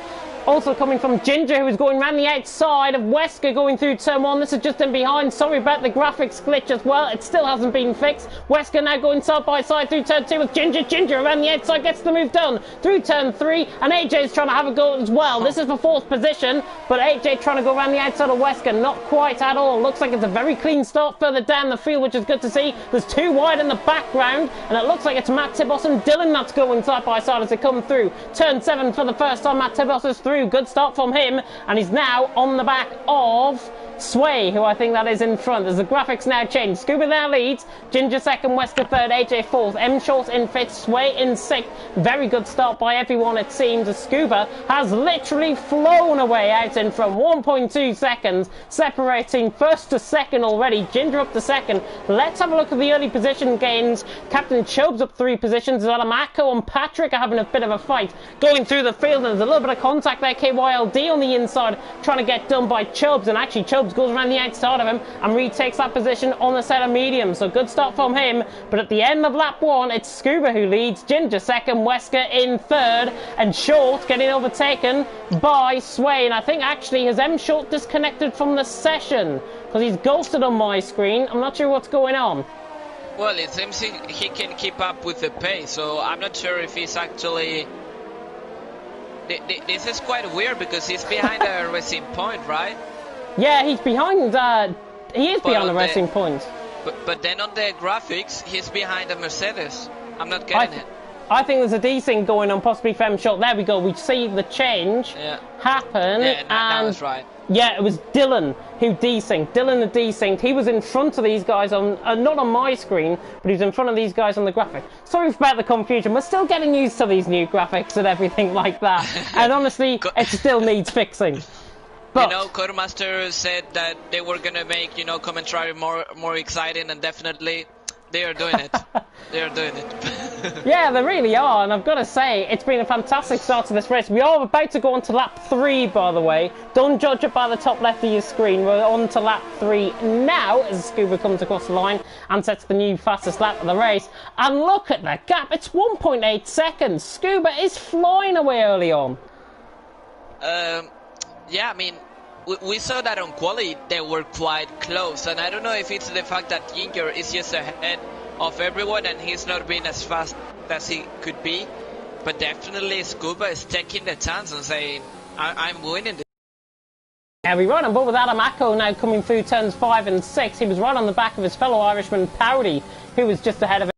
Also coming from Ginger, who is going around the outside of Wesker going through turn 1. This is just in behind. Sorry about the graphics glitch as well. It still hasn't been fixed. Wesker now going side by side through turn 2 with Ginger. Ginger around the outside gets the move done through turn 3. And AJ is trying to have a go as well. This is for 4th position, but AJ trying to go around the outside of Wesker. Not quite at all. Looks like it's a very clean start further down the field, which is good to see. There's 2 wide in the background, and it looks like it's Matt Tibos and Dylan that's going side by side as they come through. Turn 7 for the first time. Matt Tibos is through. Good start from him, and he's now on the back of Sway, who I think that is in front. As the graphics now change, Scuba now leads, Ginger second, Wesker third, AJ fourth, M Short in fifth, Sway in sixth. Very good start by everyone, it seems, as Scuba has literally flown away out in front. 1.2 seconds separating first to second already. Ginger up to second. Let's have a look at the early position gains. Captain Chubb's up 3 positions. Adamako and Patrick are having a bit of a fight going through the field, and there's a little bit of contact there. KYLD on the inside trying to get done by Chubbs, and actually Chubbs goes around the outside of him and retakes that position on the set of medium. So good start from him, but at the end of lap 1 it's Scuba who leads, Ginger second, Wesker in third, and Short getting overtaken by Sway. And I think actually has M Short disconnected from the session because he's ghosted on my screen. I'm not sure what's going on. Well, it seems he can keep up with the pace, so I'm not sure if he's actually... This is quite weird because he's behind a racing point, right? Yeah, he's behind. He is behind the racing point. But then on the graphics, he's behind a Mercedes. I'm not getting it. I think there's a desync going on, possibly for M Short. There we go. We see the change happen. Yeah, that was right. Yeah, it was Dylan who desynced. Dylan the desynced. He was in front of these guys on, not on my screen, but he was in front of these guys on the graphic. Sorry about the confusion. We're still getting used to these new graphics and everything like that. And honestly, it still needs fixing. But, you know, Codemaster said that they were gonna make, you know, commentary more exciting, and definitely they are doing it. They are doing it. Yeah, they really are, and I've got to say, it's been a fantastic start to this race. We are about to go on to lap 3, by the way. Don't judge it by the top left of your screen. We're on to lap 3 now, as Scuba comes across the line and sets the new fastest lap of the race. And look at that gap, it's 1.8 seconds. Scuba is flying away early on. Yeah, I mean, we saw that on quali they were quite close, and I don't know if it's the fact that Ginger is just ahead of everyone and he's not being as fast as he could be, but definitely Scuba is taking the chance and saying, I'm winning this. Yeah, we run on board with Adamako now coming through turns 5 and 6. He was right on the back of his fellow Irishman Powdy, who was just ahead of him.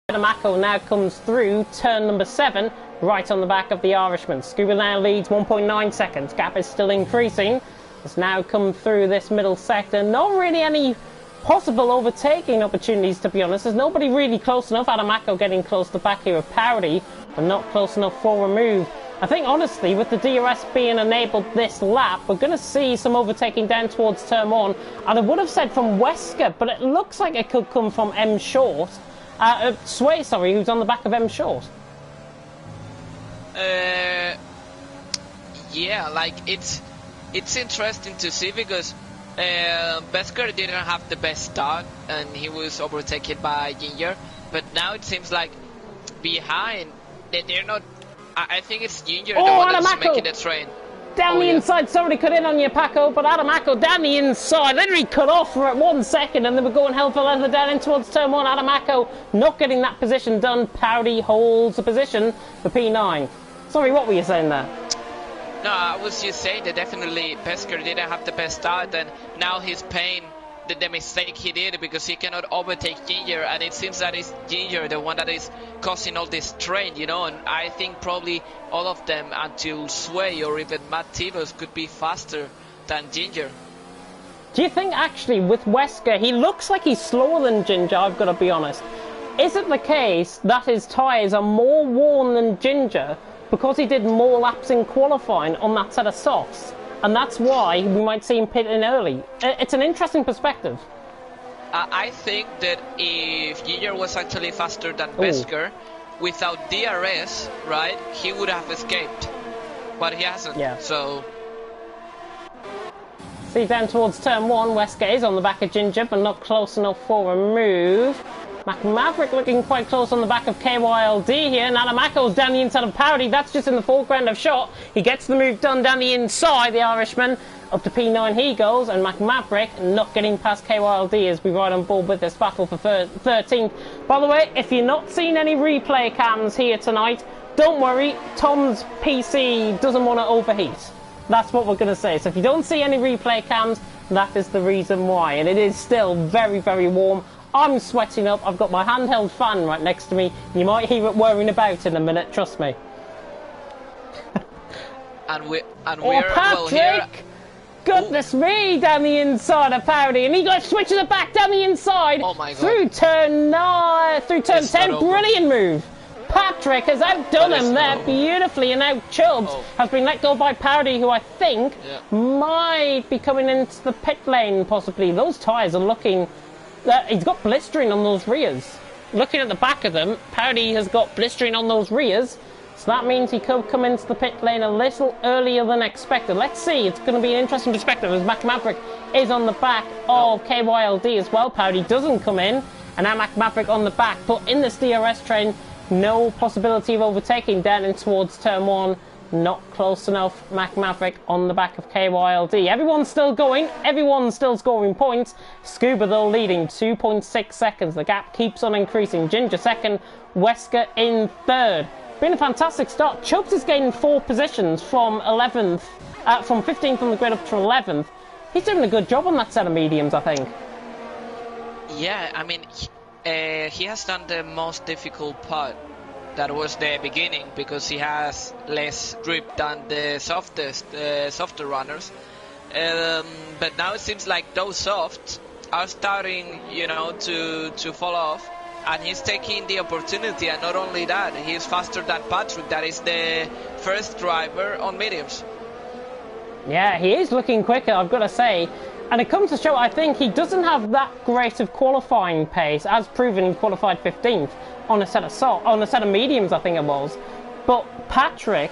Adamako now comes through turn number 7, right on the back of the Irishman. Scuba now leads 1.9 seconds. Gap is still increasing. It's now come through this middle sector. Not really any possible overtaking opportunities, to be honest. There's nobody really close enough. Adamako getting close to the back here of Powdy, but not close enough for a move. I think, honestly, with the DRS being enabled this lap, we're going to see some overtaking down towards turn 1. And I would have said from Wesker, but it looks like it could come from M Short. Sway, sorry, who's on the back of M Short. Yeah, like it's interesting to see because Wesker didn't have the best start and he was overtaken by Ginger, but now it seems like behind they're not. I think it's Ginger the one that's making the train. Down the inside, sorry to cut in on you, Paco, but Adamako down the inside, literally cut off for 1 second, and they were going hell for leather down in towards turn 1. Adamako not getting that position done. Powdy holds the position for P9. Sorry, what were you saying there? No, I was just saying that definitely Wesker didn't have the best start, and now he's paying the mistake he did because he cannot overtake Ginger, and it seems that it's Ginger the one that is causing all this strain, you know, and I think probably all of them until Sway or even Matt Tibos could be faster than Ginger. Do you think actually with Wesker, he looks like he's slower than Ginger, I've got to be honest. Is it the case that his tyres are more worn than Ginger because he did more laps in qualifying on that set of softs? And that's why we might see him pit in early. It's an interesting perspective. I think that if Ginger was actually faster than Wesker, without DRS, right, he would have escaped. But he hasn't, so... See, down towards turn 1, Wesker is on the back of Ginger, but not close enough for a move. Maverick looking quite close on the back of KYLD here. Nanamako's down the inside of Powdy. That's just in the foreground of shot. He gets the move done down the inside, the Irishman. Up to P9 he goes, and Maverick not getting past KYLD as we ride on board with this battle for 13th. By the way, if you're not seeing any replay cams here tonight, don't worry, Tom's PC doesn't want to overheat. That's what we're going to say. So if you don't see any replay cams, that is the reason why. And it is still very, very warm. I'm sweating up. I've got my handheld fan right next to me. You might hear it whirring about in a minute, trust me. We're Patrick! Well, here... Goodness me, down the inside of Powdy, and he switches it back down the inside through turn 9, through turn 10. Brilliant move. Patrick has outdone him there beautifully, and now Chubbs has been let go by Powdy, who I think might be coming into the pit lane possibly. Those tyres are looking... he's got blistering on those rears. Looking at the back of them, Powdy has got blistering on those rears. So that means he could come into the pit lane a little earlier than expected. Let's see, it's going to be an interesting perspective as Maverick is on the back of KYLD as well. Powdy doesn't come in, and now Maverick on the back. But in this DRS train, no possibility of overtaking down in towards turn 1. Not close enough. Maverick on the back of KYLD. Everyone's still going. Everyone's still scoring points. Scuba, though, leading 2.6 seconds. The gap keeps on increasing. Ginger second. Wesker in third. Been a fantastic start. Chubbs is gaining 4 positions from 11th, from 15th on the grid up to 11th. He's doing a good job on that set of mediums, I think. Yeah, I mean, he has done the most difficult part. That was the beginning, because he has less grip than the softer runners. But now it seems like those softs are starting, you know, to fall off. And he's taking the opportunity, and not only that, he's faster than Patrick, that is the first driver on mediums. Yeah, he is looking quicker, I've got to say. And it comes to show, I think he doesn't have that great of qualifying pace, as proven he qualified 15th on a set of mediums, I think it was. But Patrick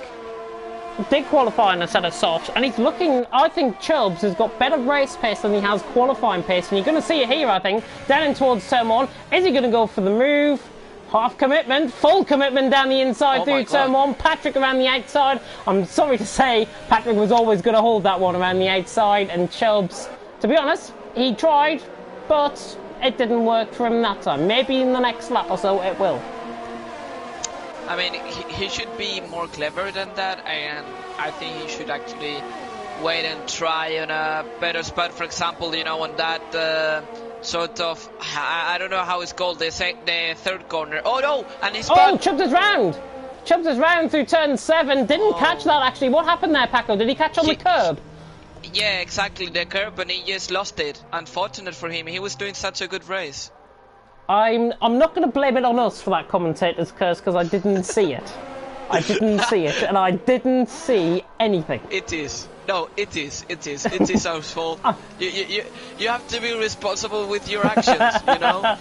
did qualify on a set of softs, and he's looking... I think Chubbs has got better race pace than he has qualifying pace, and you're going to see it here, I think, down in towards turn 1. Is he going to go for the move? Half commitment, full commitment down the inside through turn 1. Patrick around the outside. I'm sorry to say, Patrick was always going to hold that one around the outside, and Chubbs, to be honest, he tried, but it didn't work for him that time. Maybe in the next lap or so it will. I mean, he should be more clever than that, and I think he should actually wait and try on a better spot. For example, you know, on that sort of, I don't know how it's called, the third corner. Oh no, and he's back. Chubbs is round. Chubbs is round through turn 7. Didn't catch that actually. What happened there, Paco? Did he catch on the curb? Yeah, exactly, the curb, and he just lost it. Unfortunate for him. He was doing such a good race. I'm not going to blame it on us for that commentator's curse, because I didn't see it. I didn't see it, and I didn't see anything. It is. No, it is. It is our fault. You have to be responsible with your actions, you know?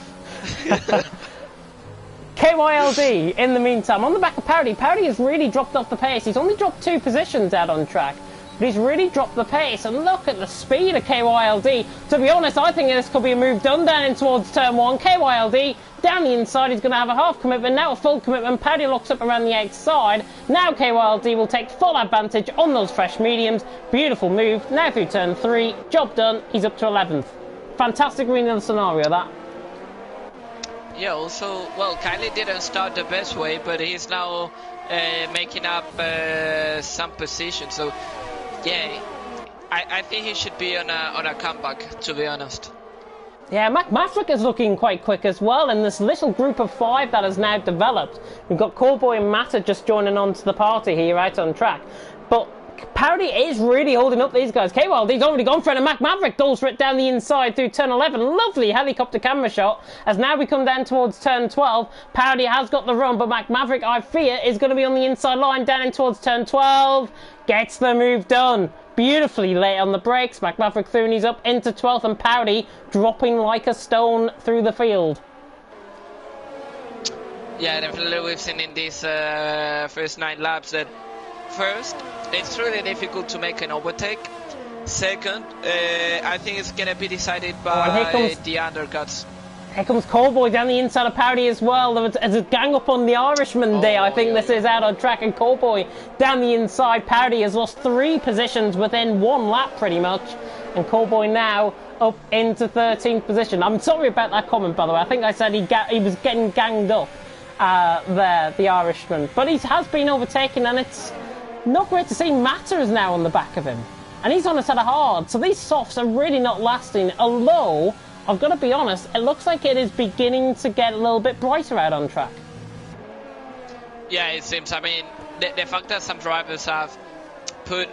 KYLD, in the meantime, on the back of Powdy. Powdy has really dropped off the pace. He's only dropped 2 positions out on track. But he's really dropped the pace, and look at the speed of KYLD. To be honest, I think this could be a move done down in towards turn 1. KYLD, down the inside, he's going to have a half commitment, now a full commitment. Powdy locks up around the outside. Now KYLD will take full advantage on those fresh mediums. Beautiful move, now through turn 3. Job done, he's up to 11th. Fantastic reading of the scenario, that. Yeah, also, well, Kylie didn't start the best way, but he's now making up some position, so... Yeah, I think he should be on a comeback, to be honest. Yeah, Maverick is looking quite quick as well in this little group of 5 that has now developed. We've got Cowboy and Matter just joining on to the party here out on track. But Powdy is really holding up these guys. KYLD's already gone for it, and Maverick goes for it down the inside through turn 11. Lovely helicopter camera shot. As now we come down towards turn 12. Powdy has got the run, but Maverick, I fear, is going to be on the inside line down in towards turn 12. Gets the move done. Beautifully late on the brakes. Maverick through, and he's up into 12th, and Powdy dropping like a stone through the field. Yeah, definitely we've seen in these first 9 laps that first, it's really difficult to make an overtake. Second, I think it's going to be decided by the undercuts. Here comes Cowboy down the inside of Powdy as well. There's a gang up on the Irishman day. I think this is out on track, and Cowboy down the inside. Powdy has lost 3 positions within 1 lap pretty much, and Cowboy now up into 13th position. I'm sorry about that comment, by the way. I think I said he was getting ganged up there, the Irishman, but he has been overtaken, and it's not great to see. Matter is now on the back of him, and he's on a set of hard, so these softs are really not lasting, although I've got to be honest, it looks like it is beginning to get a little bit brighter out on track. Yeah, it seems. I mean, the fact that some drivers have put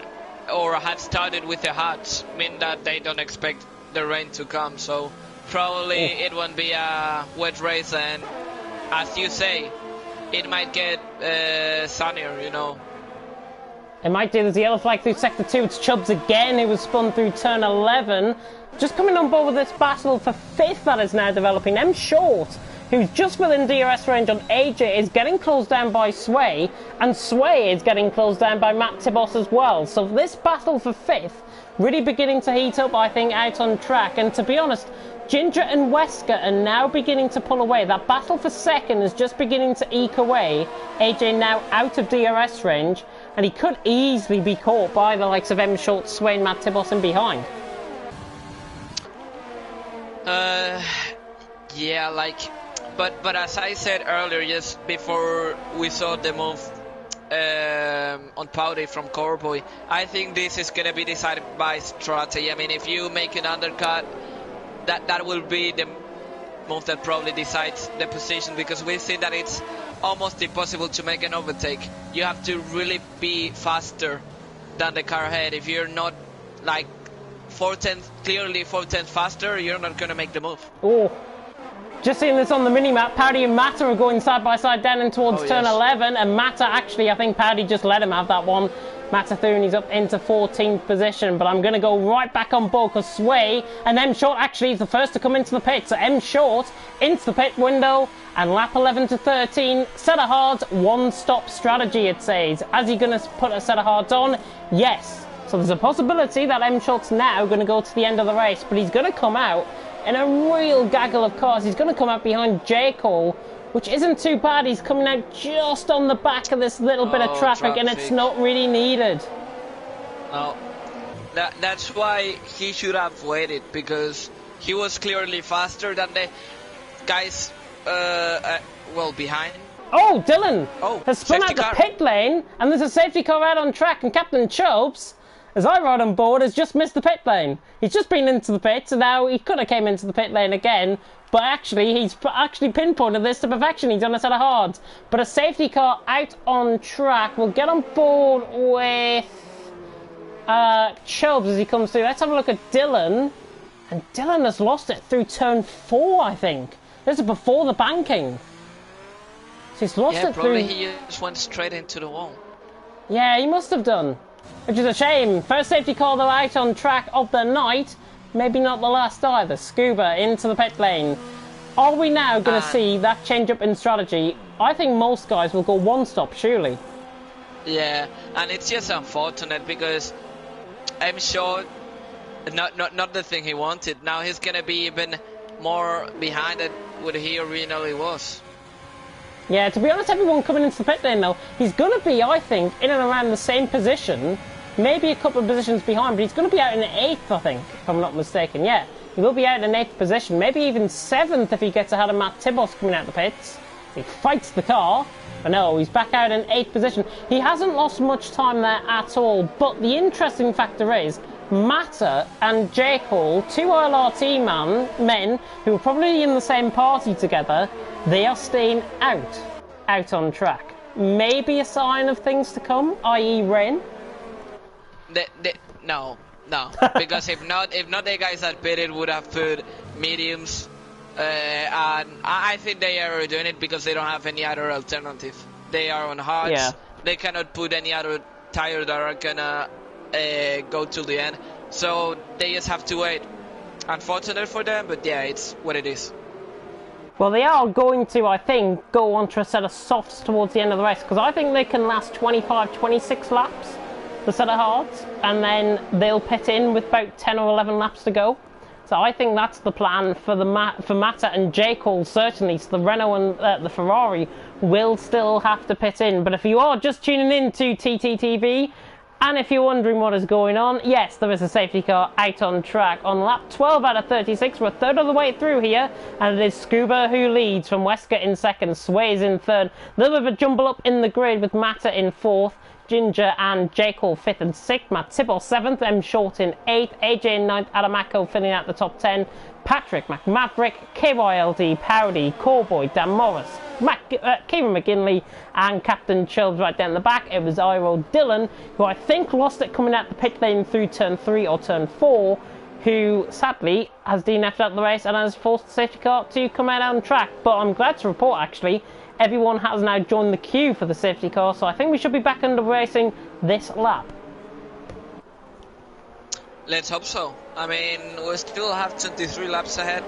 or had started with the hards mean that they don't expect the rain to come, so probably it won't be a wet race, and as you say, it might get sunnier, you know. It might do. There's the yellow flag through sector 2. It's Chubbs again, who was spun through turn 11. Just coming on board with this battle for 5th that is now developing. M Short, who's just within DRS range on AJ, is getting closed down by Sway, and Sway is getting closed down by Matt Tibos as well. So this battle for 5th really beginning to heat up, I think, out on track. And to be honest, Ginger and Wesker are now beginning to pull away. That battle for 2nd is just beginning to eke away. AJ now out of DRS range, and he could easily be caught by the likes of M Short, Sway and Matt Tibos in behind. Yeah, like, but as I said earlier, just before we saw the move on Powdy from Cowboy, I think this is gonna be decided by strategy. I mean, if you make an undercut, that will be the move that probably decides the position, because we've seen that it's almost impossible to make an overtake. You have to really be faster than the car ahead. If you're not like 4/10 faster, you're not going to make the move. Oh, just seeing this on the mini-map, Powdy and Matter are going side by side down and towards turn 11, and Matter actually, I think Powdy just let him have that one. Matter Thune up into 14th position, but I'm going to go right back on board because Sway and M Short actually is the first to come into the pit. So M Short into the pit window, and lap 11 to 13, set of hards, 1-stop strategy it says. Is he going to put a set of hards on? Yes. So there's a possibility that M Short's now going to go to the end of the race, but he's going to come out in a real gaggle of cars. He's going to come out behind J. Cole, which isn't too bad. He's coming out just on the back of this little bit of traffic, and it's not really needed. No, that's why he should have waited, because he was clearly faster than the guys well behind. Oh, Dylan has spun out the pit lane, and there's a safety car out on track, and Captain Chubbs, as I ride on board, has just missed the pit lane. He's just been into the pits, and now he could have came into the pit lane again, but actually he's pinpointed this to perfection. He's on a set of hards, but a safety car out on track will get on board with Chubbs as he comes through. Let's have a look at Dylan, and Dylan has lost it through turn 4, I think. This is before the banking. So he's lost it probably through... he just went straight into the wall. Yeah, he must have done. Which is a shame. First safety car though out on track of the night. Maybe not the last either. Scuba into the pit lane. Are we now going to see that change up in strategy? I think most guys will go 1-stop, surely. Yeah, and it's just unfortunate because I'm sure not the thing he wanted. Now he's going to be even more behind it what he originally was. Yeah, to be honest, everyone coming into the pit lane now, he's going to be, I think, in and around the same position, maybe a couple of positions behind, but he's going to be out in 8th, I think, if I'm not mistaken. Yeah, he will be out in 8th position, maybe even 7th if he gets ahead of Matt Tibos coming out the pits. He fights the car, but no, he's back out in 8th position. He hasn't lost much time there at all, but the interesting factor is, Matter and J. Cole, 2 LRT men who are probably in the same party together, they are staying out on track. Maybe a sign of things to come, i.e. rain? No, because if not the guys that pitted would have put mediums, and I think they are doing it because they don't have any other alternative. They are on hards. Yeah. They cannot put any other tire that are gonna go to the end, so they just have to wait. Unfortunate for them, but yeah, it's what it is. Well, they are going to, I think, go on to a set of softs towards the end of the race, because I think they can last 25, 26 laps, the set of hards, and then they'll pit in with about 10 or 11 laps to go. So I think that's the plan for for Mata and J. Cole, certainly. So the Renault and the Ferrari will still have to pit in. But if you are just tuning in to TTTV, and if you're wondering what is going on, yes, there is a safety car out on track on lap 12 out of 36. We're a third of the way through here, and it is Scuba who leads, from Wesker in second, Sways in third. A little bit of a jumble up in the grid with Mata in fourth, Ginger and J. Cole 5th and 6th, Matt Tibble 7th, M. Short in 8th, AJ in 9th, Adamako filling out the top 10, Patrick, McMaverick, KYLD, Powdy, Cowboy, Dan Morris, Kieran McGinley and Captain Childs right down the back. It was Iro Dillon, who I think lost it coming out the pit lane through turn 3 or turn 4, who sadly has DNF'd out the race and has forced the safety car to come out on track. But I'm glad to report, actually, everyone has now joined the queue for the safety car, so I think we should be back under racing this lap. Let's hope so. I mean, we still have 23 laps ahead.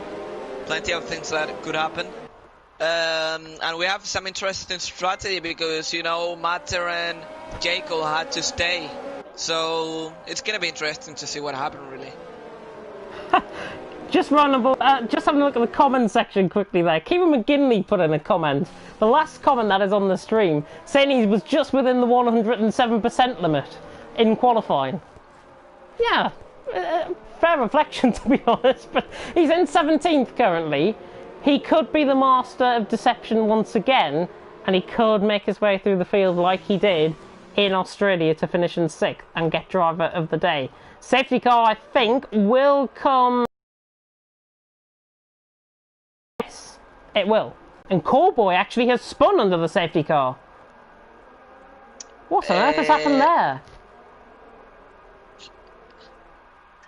Plenty of things that could happen. And we have some interesting strategy because, you know, Matter and Jacob had to stay. So it's going to be interesting to see what happened, really. Just having a look at the comment section quickly there. Kieran McGinley put in a comment, the last comment that is on the stream, saying he was just within the 107% limit in qualifying. Yeah, fair reflection to be honest, but he's in 17th currently. He could be the master of deception once again, and he could make his way through the field like he did in Australia to finish in 6th and get driver of the day. Safety car, I think, will come... Yes, it will. And Cowboy actually has spun under the safety car. What on earth has happened there?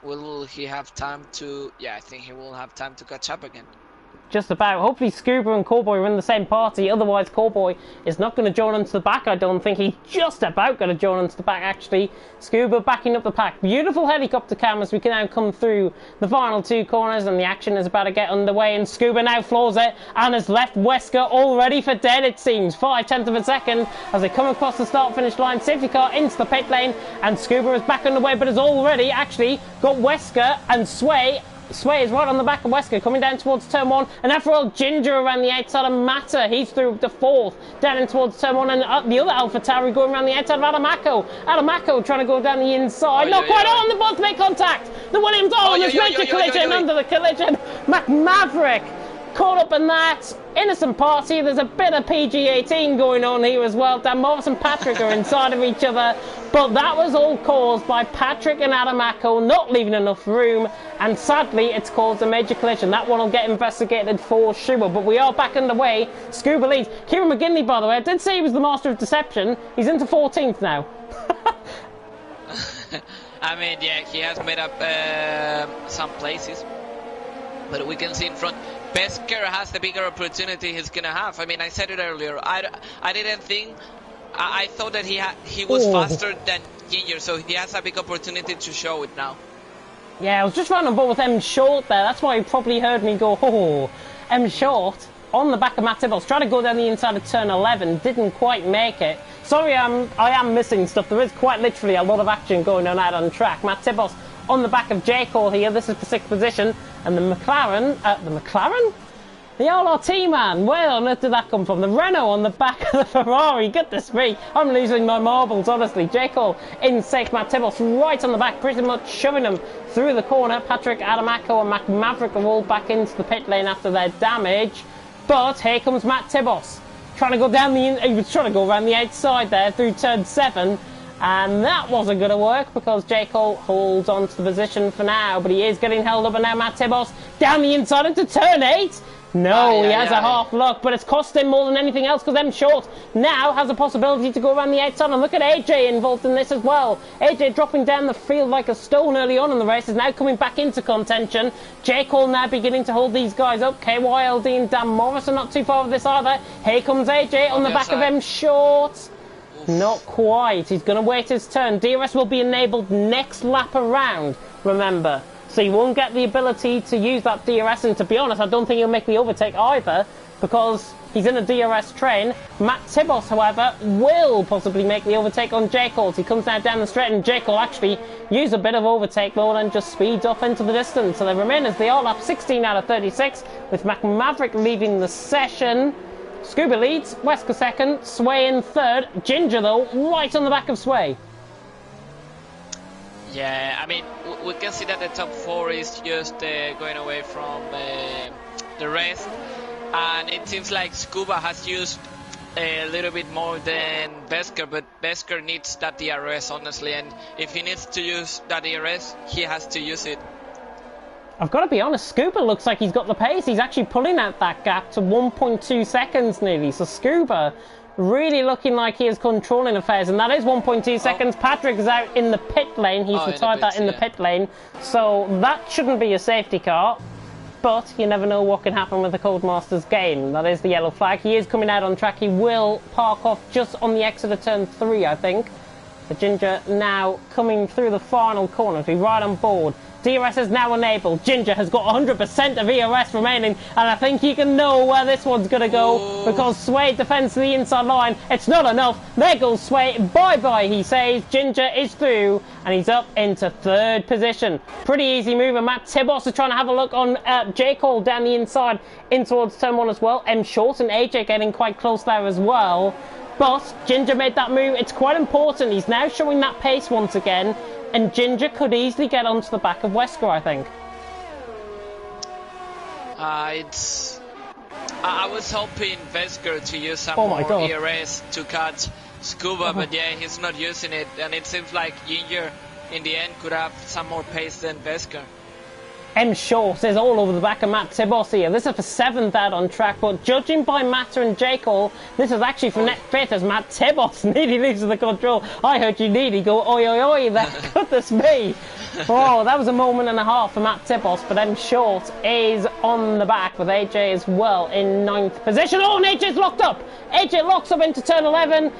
Will he have time to... Yeah, I think he will have time to catch up again. Just about. Hopefully Scuba and Cowboy are in the same party, otherwise Cowboy is not going to join onto the back. I don't think he's just about going to join onto the back, actually. Scuba backing up the pack. Beautiful helicopter cam as we can now come through the final 2 corners, and the action is about to get underway, and Scuba now floors it and has left Wesker all ready for dead, it seems. 5/10 of a second as they come across the start finish line. Safety car into the pit lane, and Scuba is back underway, but has already actually got Wesker and Sway is right on the back of Wesker, coming down towards turn 1, and after all, Ginger around the outside of Mata. He's through to 4th, down in towards turn 1, and the other AlphaTauri going around the outside of Adamako. Adamako trying to go down the inside, not quite on, the both make contact. The Williams, there's major collision under the collision. McMaverick caught up in that. Innocent party, there's a bit of PG-18 going on here as well. Dan Morris and Patrick are inside of each other, but that was all caused by Patrick and Adamako not leaving enough room, and sadly it's caused a major collision. That one will get investigated for sure, but we are back underway. Scuba leads. Kieran McGinley, by the way, I did say he was the master of deception. He's into 14th now. I mean, yeah, he has made up some places, but we can see in front, Besker has the bigger opportunity he's gonna have. I mean, I said it earlier. I didn't think. I thought that he was faster than Ginger, so he has a big opportunity to show it now. Yeah, I was just running on board with M Short there. That's why you probably heard me go, oh, M Short on the back of Matt Tibbles, trying to go down the inside of turn 11, didn't quite make it. Sorry, I am missing stuff. There is quite literally a lot of action going on out on track. Matt Tibbles on the back of J. Cole here. This is the 6th position. And the McLaren? The LRT man, where on earth did that come from? The Renault on the back of the Ferrari, goodness me, I'm losing my marbles, honestly. J. Cole in 6th, Matt Tibbles right on the back, pretty much shoving him through the corner. Patrick, Adamako and McMaverick are all back into the pit lane after their damage. But here comes Matt Tibbles, trying to go down he was trying to go around the outside there through turn 7. And that wasn't going to work because J. Cole holds on to the position for now, but he is getting held up, and now Matt Tibbles down the inside into turn 8. No, he has a half look, but it's cost him more than anything else because M Short now has a possibility to go around the outside. And look at AJ involved in this as well. AJ dropping down the field like a stone early on in the race is now coming back into contention. J. Cole now beginning to hold these guys up. KYLD and Dan Morris are not too far of this either. Here comes AJ on the back of M Short. Not quite. He's going to wait his turn. DRS will be enabled next lap around, remember. so he won't get the ability to use that DRS, and to be honest, I don't think he'll make the overtake either, because he's in a DRS train. Matt Tibos, however, will possibly make the overtake on J. Cole. He comes down the straight, and J. Cole actually use a bit of overtake mode and just speeds off into the distance. So they remain as they are, lap 16 out of 36, with Mac Maverick leaving the session. Scuba leads, Wesker second, Sway in third. Ginger, though, right on the back of Sway. Yeah, I mean, we can see that the top 4 is just going away from the rest. And it seems like Scuba has used a little bit more than Wesker, but Wesker needs that DRS, honestly. And if he needs to use that DRS, he has to use it. I've got to be honest, Scuba looks like he's got the pace. He's actually pulling out that gap to 1.2 seconds nearly. So Scuba really looking like he is controlling affairs, and that is 1.2 seconds. Patrick is out in the pit lane. He's retired that in the pit lane. So that shouldn't be a safety car. But you never know what can happen with the Codemasters game. That is the yellow flag. He is coming out on track. He will park off just on the exit of turn 3, I think. The Ginger now coming through the final corner. If we ride on board. DRS is now enabled. Ginger has got 100% of ERS remaining, and I think he can know where this one's going to go, because Sway defends the inside line. It's not enough. There goes Sway. Bye-bye, he says. Ginger is through, and he's up into third position. Pretty easy move, and Matt Tibos is trying to have a look on J. Cole down the inside in towards turn 1 as well. M. Short and AJ getting quite close there as well. But Ginger made that move. It's quite important. He's now showing that pace once again. And Ginger could easily get onto the back of Wesker, I think. I was hoping Wesker to use some more ERS to catch Scuba, but yeah, he's not using it. And it seems like Ginger, in the end, could have some more pace than Wesker. M. Short is all over the back of Matt Tibos here. This is for 7th out on track, but judging by Matter and J. Cole, this is actually for net 5th as Matt Tibos nearly loses the control. I heard you nearly go oi oi oi there. Goodness me. Oh, that was a moment and a half for Matt Tibos, but M. Short is on the back with AJ as well in 9th position. Oh, and AJ's locked up. AJ locks up into turn 11.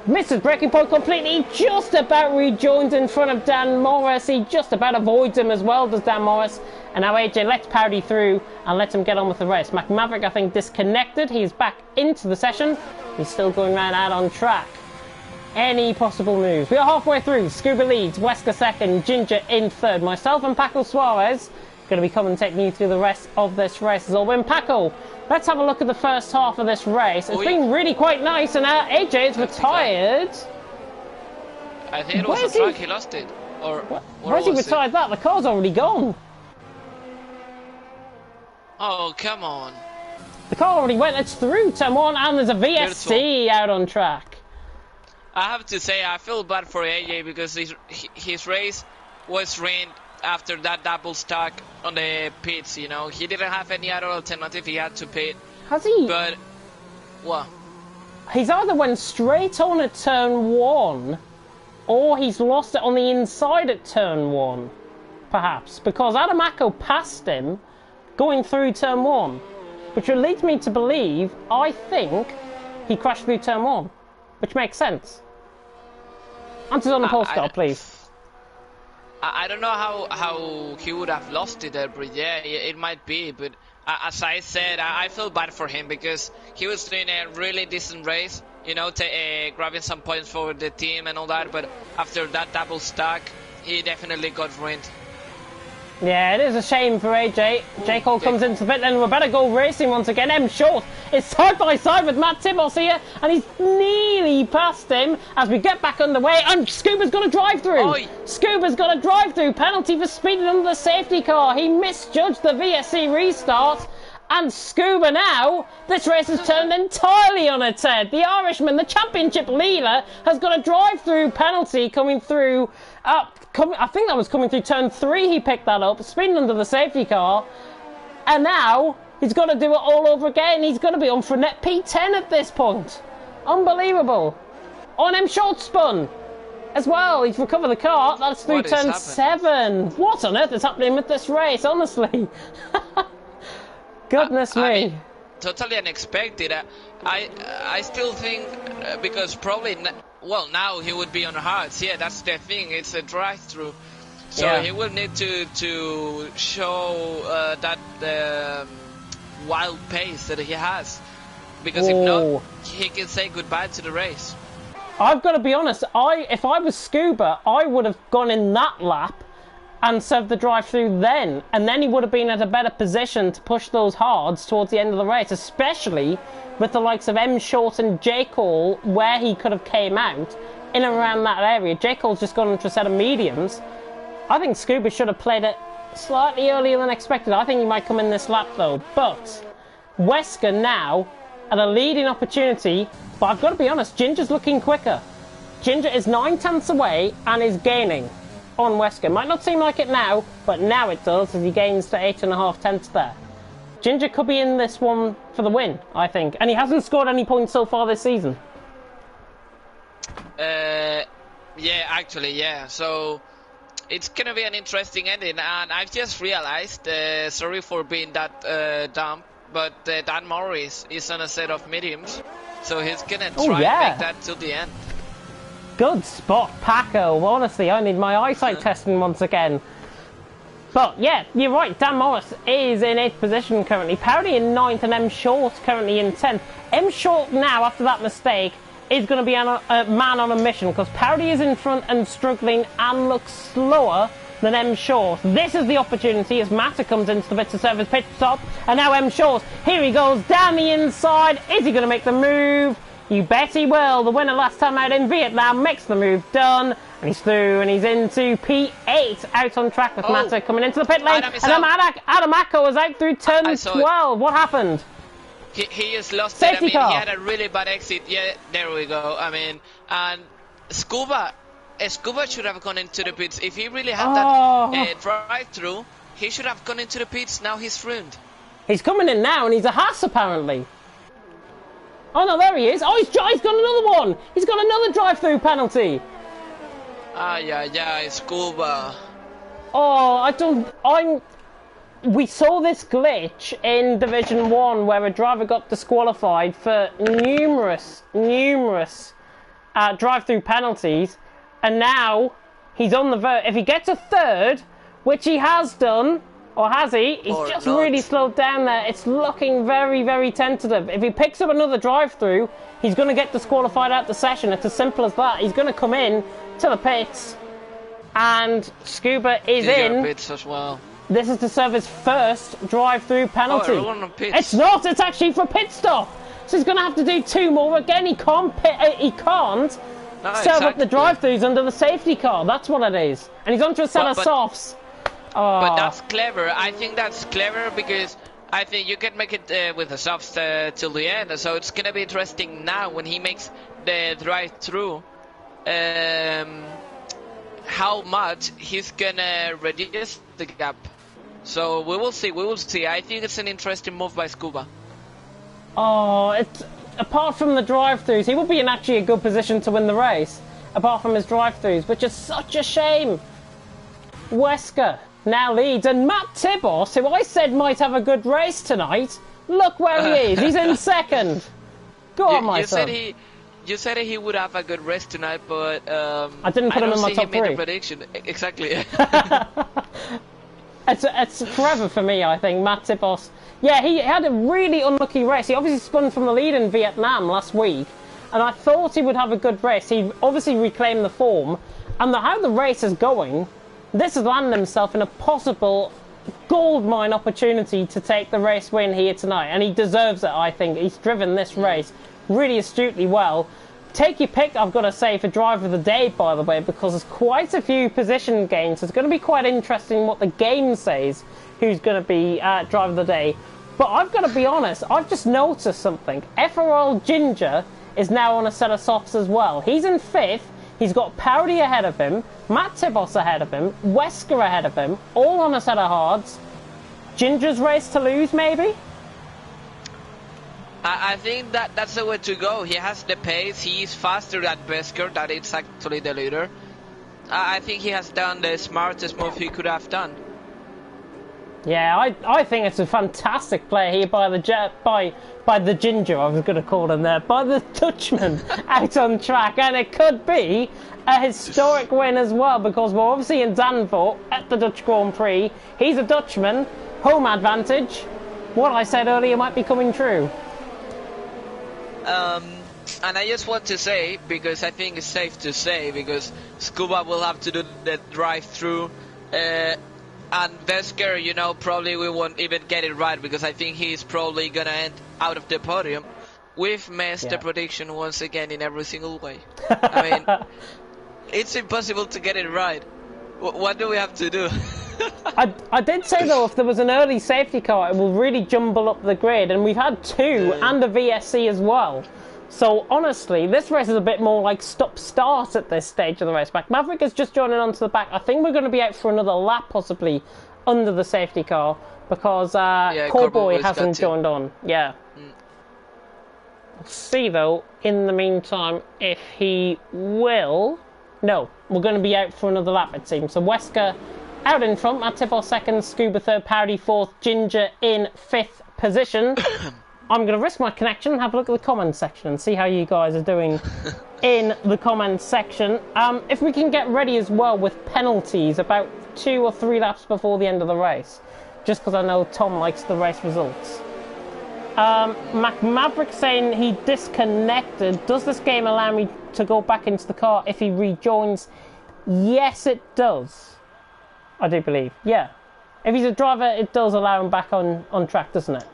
Misses breaking point completely, just about rejoins in front of Dan Morris. He just about avoids him as well, does Dan Morris. And now AJ lets Powdy through and lets him get on with the race. Mac Maverick, I think, disconnected. He's back into the session. He's still going round out on track. Any possible moves? We are halfway through. Scuba leads, Wesker second, Ginger in third. Myself and Paco Suarez going to be commentating you through the rest of this race as well. When Paco, let's have a look at the first half of this race. It's been really quite nice, and AJ is retired. I think it was a track, he lost it. Or where's he retired that? The car's already gone. Oh, come on. The car already went, it's through turn 1, and there's a VSC out on track. I have to say, I feel bad for AJ because his race was ruined after that double stack on the pits, you know. He didn't have any other alternative, he had to pit. Has he? But, what? He's either went straight on at turn 1, or he's lost it on the inside at turn 1, perhaps. Because Adamaco passed him going through turn 1, which would lead me to believe, I think, he crashed through turn 1, which makes sense. Answers on the postcard, please. I don't know how he would have lost it there, but yeah, it might be. But as I said, I feel bad for him because he was doing a really decent race, you know, grabbing some points for the team and all that. But after that double stack, he definitely got ruined. Yeah, it is a shame for AJ. J. Cole comes into the pit lane. We're better go racing once again. M. Short is side by side with Matt Tibos here, and he's nearly past him as we get back underway. And Scuba's got to drive through. Oi. Scuba's got to drive through. Penalty for speeding under the safety car. He misjudged the VSC restart. And Scuba now, this race has turned entirely on its head. The Irishman, the championship leader, has got a drive-through penalty coming through. I think that was coming through turn 3. He picked that up, speeding under the safety car. And now he's got to do it all over again. He's going to be on for net P10 at this point. Unbelievable. On M. Short spun as well. He's recovered the car. That's through turn 7. What on earth is happening with this race, honestly? Goodness me. I mean, totally unexpected. I still think because probably well now he would be on hards. Yeah, that's the thing. It's a drive-through, So he will need to show that wild pace that he has, because if not, he can say goodbye to the race. I've got to be honest, if I was Scuba, I would have gone in that lap and served the drive-through then, and then he would have been at a better position to push those hards towards the end of the race, especially with the likes of M Short and J Cole, where he could have came out in and around that area. J Cole's just gone into a set of mediums. I think Scuba should have played it slightly earlier than expected. I think he might come in this lap though, but Wesker now at a leading opportunity. But I've got to be honest, Ginger's looking quicker. Ginger is 9/10 away and is gaining on Wesker. Might not seem like it now, but now it does as he gains to 8.5 tenths there. Ginger could be in this one for the win, I think. And he hasn't scored any points so far this season. Yeah, actually, yeah. So it's going to be an interesting ending. And I've just realized, sorry for being that dumb, but Dan Morris is on a set of mediums. So he's going to try and make that till the end. Good spot, Paco. Honestly, I need my eyesight testing once again. But yeah, you're right. Dan Morris is in 8th position currently. Parody in 9th and M Short currently in 10th. M Short now, after that mistake, is going to be a man on a mission because Parody is in front and struggling and looks slower than M Short. This is the opportunity as Mata comes into the bit to serve his pit stop. And now M Short, here he goes down the inside. Is he going to make the move? You bet he will. The winner last time out in Vietnam makes the move done. And he's through and he's into P8 out on track with Mata coming into the pit lane. And Adam Acko is out through turn 12. What happened? He just lost Safety it. I mean, car. he had a really bad exit. Yeah, there we go. I mean, and Scuba should have gone into the pits. If he really had that drive-through, he should have gone into the pits. Now he's ruined. He's coming in now and he's a Haas apparently. Oh no, there he is. Oh, he's got another one. He's got another drive-through penalty. Yeah, Scuba. Oh, we saw this glitch in Division 1 where a driver got disqualified for numerous drive-through penalties, and now he's on the verge. If he gets a third, which he has done, or has he? He's just really slowed down there. It's looking very, very tentative. If he picks up another drive-through, he's going to get disqualified out the session. It's as simple as that. He's going to come in to the pits, and Scuba is in. Pits as well. This is to serve his first drive-through penalty. It's not. It's actually for pit stop. So he's going to have to do 2 more. Again, he can't serve up the drive-throughs under the safety car. That's what it is. And he's onto a set of softs. But that's clever. I think that's clever because I think you can make it with the softs till the end. So it's going to be interesting now when he makes the drive-through. How much he's going to reduce the gap. So we will see. I think it's an interesting move by Scuba. Oh, apart from the drive-throughs, he would be in actually a good position to win the race. Apart from his drive-throughs, which is such a shame. Wesker now leads, and Matt Tibos, who I said might have a good race tonight, look where he is. He's in second. Go on, my son. You said he would have a good race tonight, but I didn't put him in my top 3. A prediction. Exactly. It's forever for me, I think. Matt Tibos. Yeah, he had a really unlucky race. He obviously spun from the lead in Vietnam last week, and I thought he would have a good race. He obviously reclaimed the form, and how the race is going, this has landed himself in a possible goldmine opportunity to take the race win here tonight, and he deserves it, I think. He's driven this race really astutely well. Take your pick, I've got to say, for driver of the day, by the way, because there's quite a few position gains. It's going to be quite interesting what the game says, who's going to be driver of the day. But I've got to be honest, I've just noticed something. FRL Ginger is now on a set of softs as well. He's in 5th. He's got Parody ahead of him, Matt Tibos ahead of him, Wesker ahead of him, all on a set of hards. Ginger's race to lose, maybe? I think that's the way to go. He has the pace. He is faster than Wesker. That is actually the leader. I think he has done the smartest move he could have done. Yeah, I think it's a fantastic play here by the Ginger, I was going to call him there, by the Dutchman out on track, and it could be a historic win as well, because we're obviously in Zandvoort at the Dutch Grand Prix. He's a Dutchman, home advantage. What I said earlier might be coming true. And I just want to say, because I think it's safe to say, because Scuba will have to do the drive-through, and Vesker, you know, probably we won't even get it right, because I think he's probably gonna end out of the podium. We've missed the prediction once again in every single way. I mean, it's impossible to get it right. What do we have to do? I did say, though, if there was an early safety car, it will really jumble up the grid, and we've had two and a VSC as well. So, honestly, this race is a bit more like stop-start at this stage of the race back. Maverick is just joining onto the back. I think we're going to be out for another lap, possibly, under the safety car, because Cowboy hasn't joined on. Yeah. Let's see, though, in the meantime, if he will... No, we're going to be out for another lap, it seems. So, Wesker out in front, Matt Tipple second, Scuba third, Parody fourth, Ginger in fifth position. I'm going to risk my connection and have a look at the comments section and see how you guys are doing in the comments section. If we can get ready as well with penalties about 2 or 3 laps before the end of the race, just because I know Tom likes the race results. Maverick saying he disconnected. Does this game allow me to go back into the car if he rejoins? Yes, it does. I do believe. Yeah. If he's a driver, it does allow him back on track, doesn't it?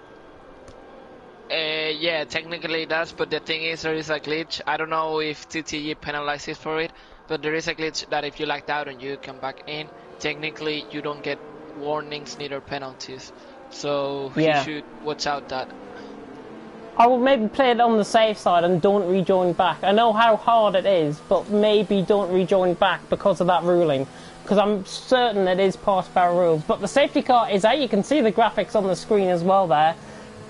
Yeah, technically it does, but the thing is there is a glitch. I don't know if TTE penalizes for it, but there is a glitch that if you lagged out and you come back in, technically you don't get warnings, neither penalties. So you should watch out that. I will maybe play it on the safe side and don't rejoin back. I know how hard it is, but maybe don't rejoin back because of that ruling. Because I'm certain it is part of our rules. But the safety car is out. You can see the graphics on the screen as well there.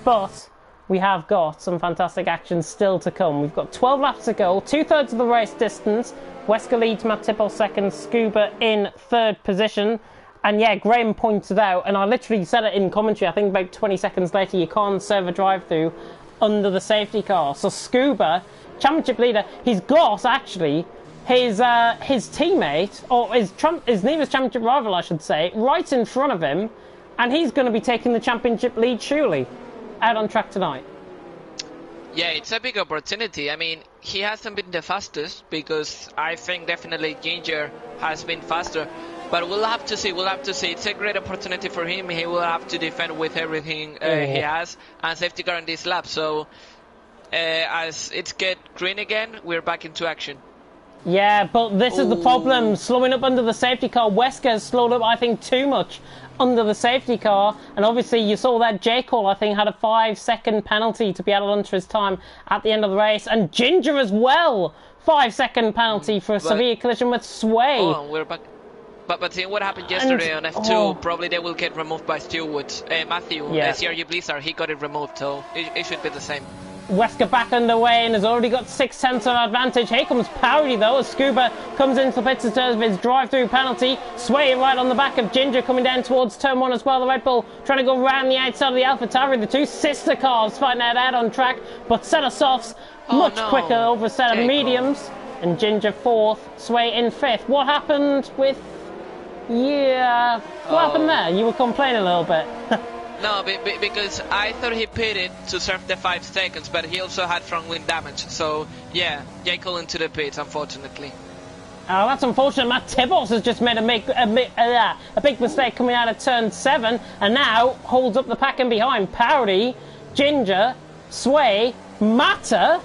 But we have got some fantastic action still to come. We've got 12 laps to go, 2/3 of the race distance. Wesker leads, Matt Tipple second, Scuba in third position. And yeah, Graham pointed out, and I literally said it in commentary, I think about 20 seconds later, you can't serve a drive-through under the safety car. So Scuba, championship leader, he's got actually his teammate, or his nearest championship rival, I should say, right in front of him, and he's going to be taking the championship lead surely out on track tonight. Yeah, it's a big opportunity. I mean, he hasn't been the fastest, because I think definitely Ginger has been faster. But we'll have to see. We'll have to see. It's a great opportunity for him. He will have to defend with everything he has, and safety car in this lap. So as it's get green again, we're back into action. Yeah, but this is the problem. Slowing up under the safety car. Wesker has slowed up, I think, too much under the safety car. And obviously, you saw that J. Cole, I think, had a 5-second penalty to be added onto his time at the end of the race. And Ginger as well. 5-second penalty for a severe collision with Sway. Oh, we're back. But seeing what happened yesterday on F2, probably they will get removed by Stewart. Matthew, CRG Blizzard, he got it removed, so it should be the same. Wesker back underway and has already got 6/10 of advantage. Here comes Parody though, as Scuba comes into the pits in terms of his drive-through penalty. Sway right on the back of Ginger coming down towards turn 1 as well. The Red Bull trying to go around the outside of the AlphaTauri. The two sister cars fighting out on track, but set of softs much quicker over a set of mediums. And Ginger 4th, Sway in 5th. What happened with... what happened there? You were complaining a little bit. No, because I thought he pitted to serve the 5 seconds, but he also had front wing damage. So, yeah, Jekyll into the pits, unfortunately. Oh, that's unfortunate. Matt Tibbles has just made a big mistake coming out of turn 7, and now holds up the pack in behind. Parody, Ginger, Sway, Matter,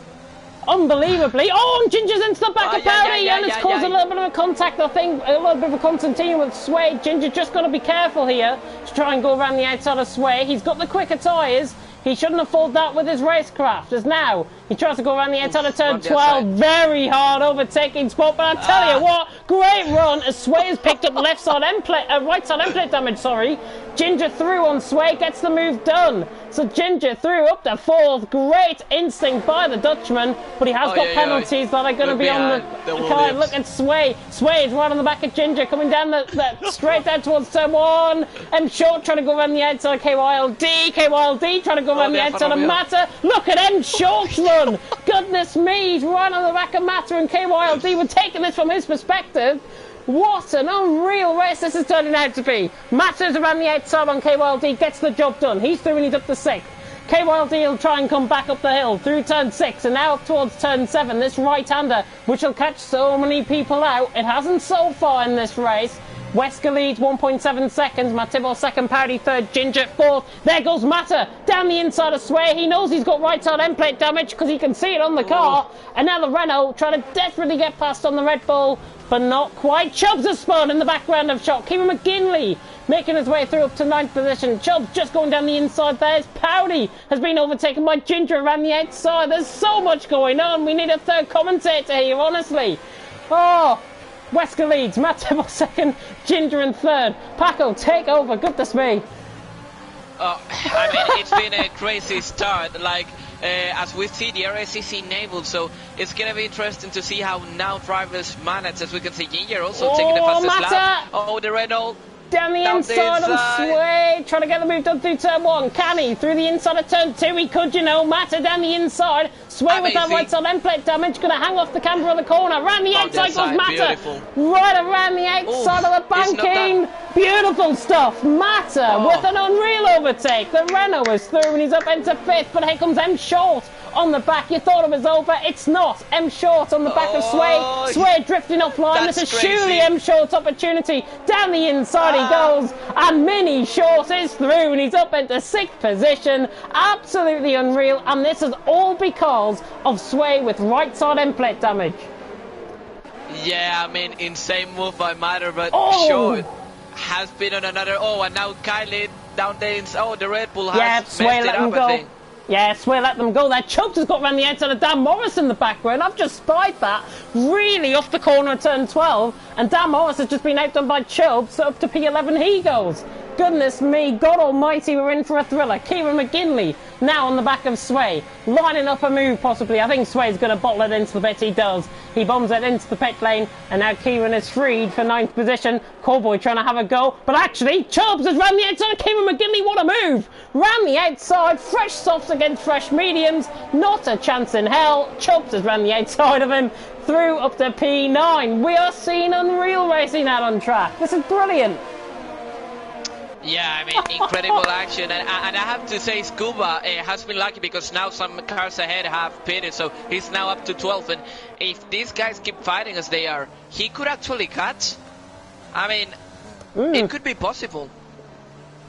unbelievably. Oh, and Ginger's into the back of Parody, and it's caused a little bit of a contact, I think, a little bit of a Constantine with Sway. Ginger just got to be careful here to try and go around the outside of Sway. He's got the quicker tyres. He shouldn't have fooled that with his racecraft, as now He tries to go around the outside of turn on the 12. outside. Very hard overtaking spot, but I tell you what, great run as Sway has picked up left side end plate, right side end plate damage, sorry. Ginger through on Sway, gets the move done. So Ginger through up to 4th. Great instinct by the Dutchman, but he has got penalties that are going to be on the car. Look at Sway. Sway is right on the back of Ginger, coming down the straight down towards turn 1. M Short trying to go around the outside of KYLD. KYLD trying to go around the outside of Matter. Look at M Short's run. Goodness me, he's right on the back of Matter, and KYLD were taking this from his perspective. What an unreal race this is turning out to be. Matters around the outside on KYLD, gets the job done. He's through and he's up to 6th. KYLD will try and come back up the hill through turn 6 and now up towards turn 7. This right-hander, which will catch so many people out. It hasn't so far in this race. Wesker leads 1.7 seconds. Matibo 2nd, Party 3rd, Ginger 4th. There goes Matter down the inside of Sway. He knows he's got right side end plate damage because he can see it on the car. And now the Renault trying to desperately get past on the Red Bull, but not quite. Chubbs has spun in the background of shot. Kieran McGinley making his way through up to 9th position. Chubbs just going down the inside there. Powdy has been overtaken by Ginger around the outside. There's so much going on. We need a 3rd commentator here, honestly. Oh, Wesker leads. Matt Tibble 2nd, Ginger in 3rd. Paco, take over. Goodness me. I mean, it's been a crazy start. Like, as we see, the RSCC enabled, so it's going to be interesting to see how now drivers manage. As we can see, Ginger also taking the fastest lap. Oh, the Renault. Down the inside of Sway, trying to get the move done through turn 1. Can he? Through the inside of turn 2, he could, you know. Matter down the inside. Sway with that right side end plate damage, going to hang off the camber of the corner. Around the outside goes Matter. Beautiful. Right around the outside of the banking. Beautiful stuff. Matter with an unreal overtake. The Renault is through and he's up into 5th, but here comes M Short on the back. You thought it was over. It's not. M Short on the back of Sway. Sway drifting offline. This is surely M Short's opportunity. Down the inside he goes, and Mini Short is through and he's up into 6th position. Absolutely unreal, and this is all because of Sway with right side end plate damage. Yeah, I mean, insane move by Matter, but Short has been on another. Oh, and now Kylie down there. The Red Bull has messed it up, I think. Yeah, Sway let them go there. Chubbs has got around the outside of Dan Morris in the background. I've just spied that. Really off the corner of turn 12. And Dan Morris has just been outdone by Chubbs. So up to P11 he goes. Goodness me, God almighty, we're in for a thriller. Kieran McGinley now on the back of Sway. Lining up a move possibly. I think Sway's going to bottle it into the pit. He does. He bombs it into the pit lane. And now Kieran is freed for 9th position. Cowboy trying to have a go. But actually, Chubbs has ran the outside of Kieran McGinley. What a move. Ran the outside. Fresh softs against fresh mediums. Not a chance in hell. Chubbs has ran the outside of him. Through up to P9. We are seeing unreal racing out on track. This is brilliant. Yeah, I mean, incredible action, and I have to say Scuba has been lucky because now some cars ahead have pitted, so he's now up to 12th, and if these guys keep fighting as they are, he could actually catch. I mean, it could be possible.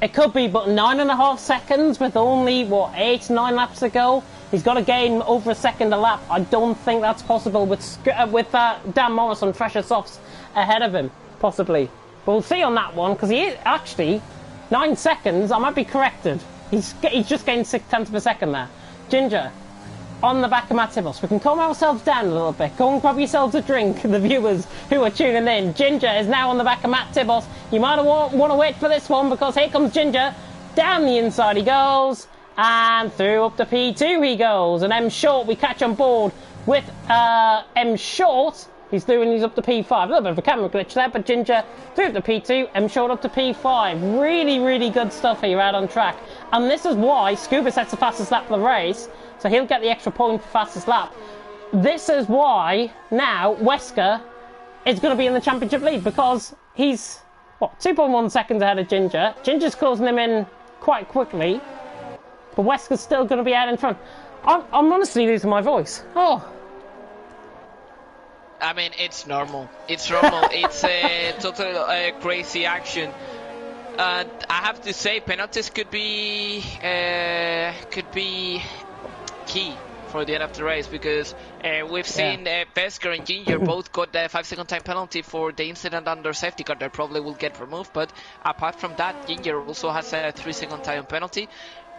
It could be, but 9.5 seconds with only, 8, 9 laps to go? He's got to gain over a second a lap. I don't think that's possible with Dan Morris on fresher softs ahead of him, possibly. But we'll see on that one, because he is actually 9 seconds. I might be corrected. He's just gained 6/10 of a second there. Ginger on the back of Matt Tibbles. We can calm ourselves down a little bit. Go and grab yourselves a drink, the viewers who are tuning in. Ginger is now on the back of Matt Tibbles. You might want to wait for this one, because here comes Ginger. Down the inside he goes, and through up to P2 he goes. And M Short, we catch on board with M Short. He's through and he's up to P5. A little bit of a camera glitch there, but Ginger through up to P2, M Short up to P5. Really, really good stuff here out on track. And this is why Scuba sets the fastest lap of the race, so he'll get the extra point for fastest lap. This is why now Wesker is going to be in the championship lead, because he's, 2.1 seconds ahead of Ginger. Ginger's closing him in quite quickly, but Wesker's still going to be out in front. I'm honestly losing my voice. I mean, it's normal. It's normal. It's a total crazy action. I have to say, penalties could be key for the end of the race, because we've seen Wesker and Ginger both got the 5-second time penalty for the incident under safety car that probably will get removed. But apart from that, Ginger also has a 3-second time penalty,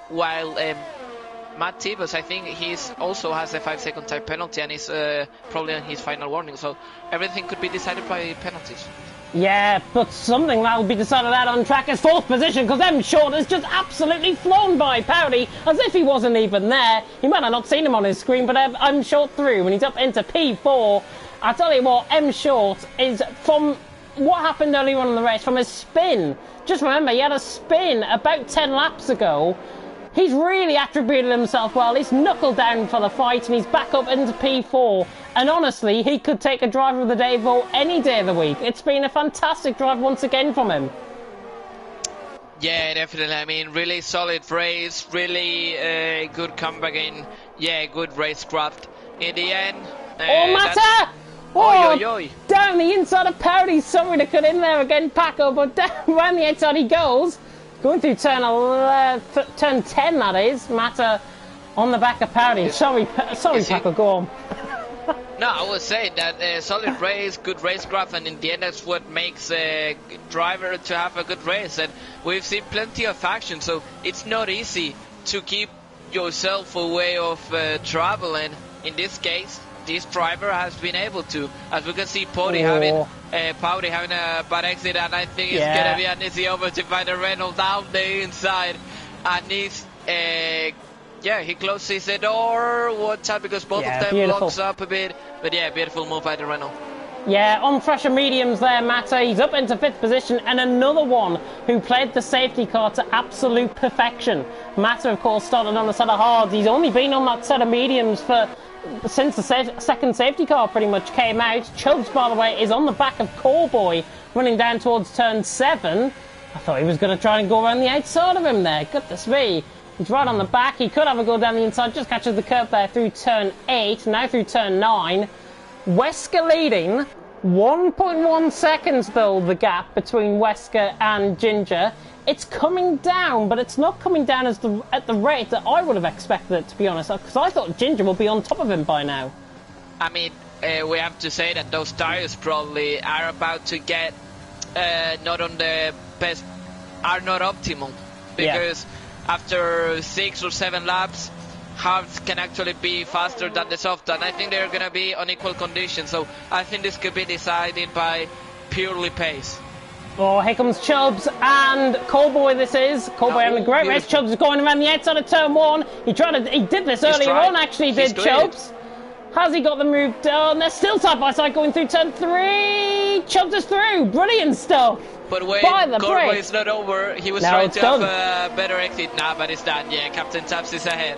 while Matt Tibus, I think he's also has a 5-second time penalty and is probably on his final warning. So everything could be decided by penalties. Yeah, but something that'll be decided out on track is 4th position, because M Short has just absolutely flown by Powdy as if he wasn't even there. You might have not seen him on his screen, but M Short through when he's up into P4. I tell you what, M Short is from what happened earlier on in the race, from his spin. Just remember, he had a spin about 10 laps ago. He's really attributed himself well. He's knuckled down for the fight and he's back up into P4. And honestly, he could take a driver of the day vote any day of the week. It's been a fantastic drive once again from him. Yeah, definitely. I mean, really solid race, really good comeback in. Yeah, good racecraft. In the end... oh, Mata! Oh, oy, oy, oy. Down the inside of Powdy. Sorry to cut in there again, Paco, but down around the outside he goes. Going through turn 10, that is. Mata on the back of Powdy. Sorry, Paco, go on. No, I was saying that solid race, good racecraft, and in the end that's what makes a driver to have a good race. And we've seen plenty of action, so it's not easy to keep yourself away of trouble. And in this case, this driver has been able to. As we can see, Powdy having a bad exit, and I think it's going to be an easy overtake by the Renault down the inside. And he's... yeah, he closes the door. Watch out, because both of them locks up a bit. But yeah, beautiful move by the Renault. Yeah, on fresher mediums there, Mata. He's up into 5th position, and another one who played the safety car to absolute perfection. Mata, of course, started on the set of hards. He's only been on that set of mediums since the second safety car pretty much came out. Chubbs, by the way, is on the back of Callboy, running down towards turn 7. I thought he was going to try and go around the outside of him there. Goodness me. He's right on the back. He could have a go down the inside. Just catches the curve there through turn 8. Now through turn 9. Wesker leading. 1.1 seconds, though, the gap between Wesker and Ginger. It's coming down, but it's not coming down at the rate that I would have expected it, to be honest, because I thought Ginger would be on top of him by now. I mean, we have to say that those tires probably are about to get not on the best, are not optimal, because after 6 or 7 laps, hards can actually be faster than the soft, and I think they're going to be on equal conditions, so I think this could be decided by purely pace. Oh, here comes Chubbs and Callboy. This is Callboy having a great race. Chubbs is going around the outside of turn 1. He did this earlier on, actually. Did Chubbs? Has he got the move done? They're still side by side going through turn 3. Chubbs is through. Brilliant stuff. But wait, Callboy is not over. He was trying to have a better exit. Nah, but it's done. Yeah, Captain Tubbs is ahead.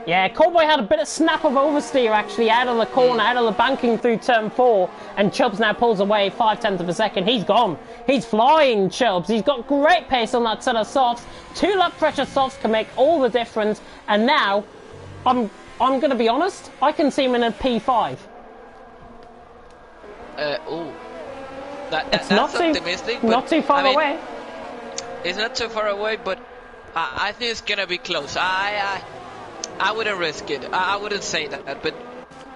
Yeah, Callboy had a bit of snap of oversteer actually out of the corner, out of the banking through turn 4, and Chubbs now pulls away 0.5 of a second. He's gone. He's flying, Chubbs. He's got great pace on that set of softs. 2 lap pressure softs can make all the difference, and now, I'm going to be honest, I can see him in a P5. That's optimistic. Not too far away. It's not too far away, but I think it's going to be close. I wouldn't risk it. I wouldn't say that, but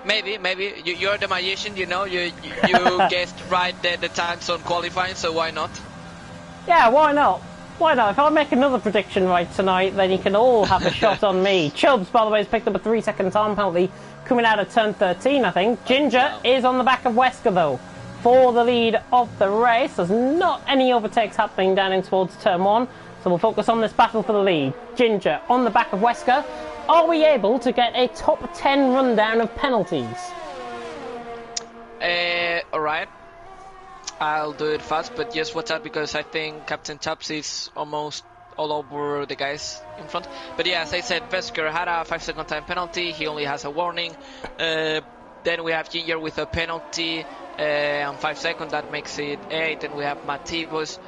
maybe you're the magician, you know. You guessed right the times on qualifying, so why not? Yeah, why not? Why not? If I make another prediction right tonight, then you can all have a shot on me. Chubbs, by the way, has picked up a 3-second time penalty coming out of turn 13, I think. Ginger is on the back of Wesker, though, for the lead of the race. There's not any overtakes happening down in towards turn 1, so we'll focus on this battle for the lead. Ginger on the back of Wesker. Are we able to get a top 10 rundown of penalties? Alright. I'll do it fast, but just watch out, because I think Captain Tubbs is almost all over the guys in front. But yeah, as I said, Wesker had a 5-second time penalty. He only has a warning. Then we have Ginger with a penalty on 5 seconds. That makes it 8. Then we have Mativos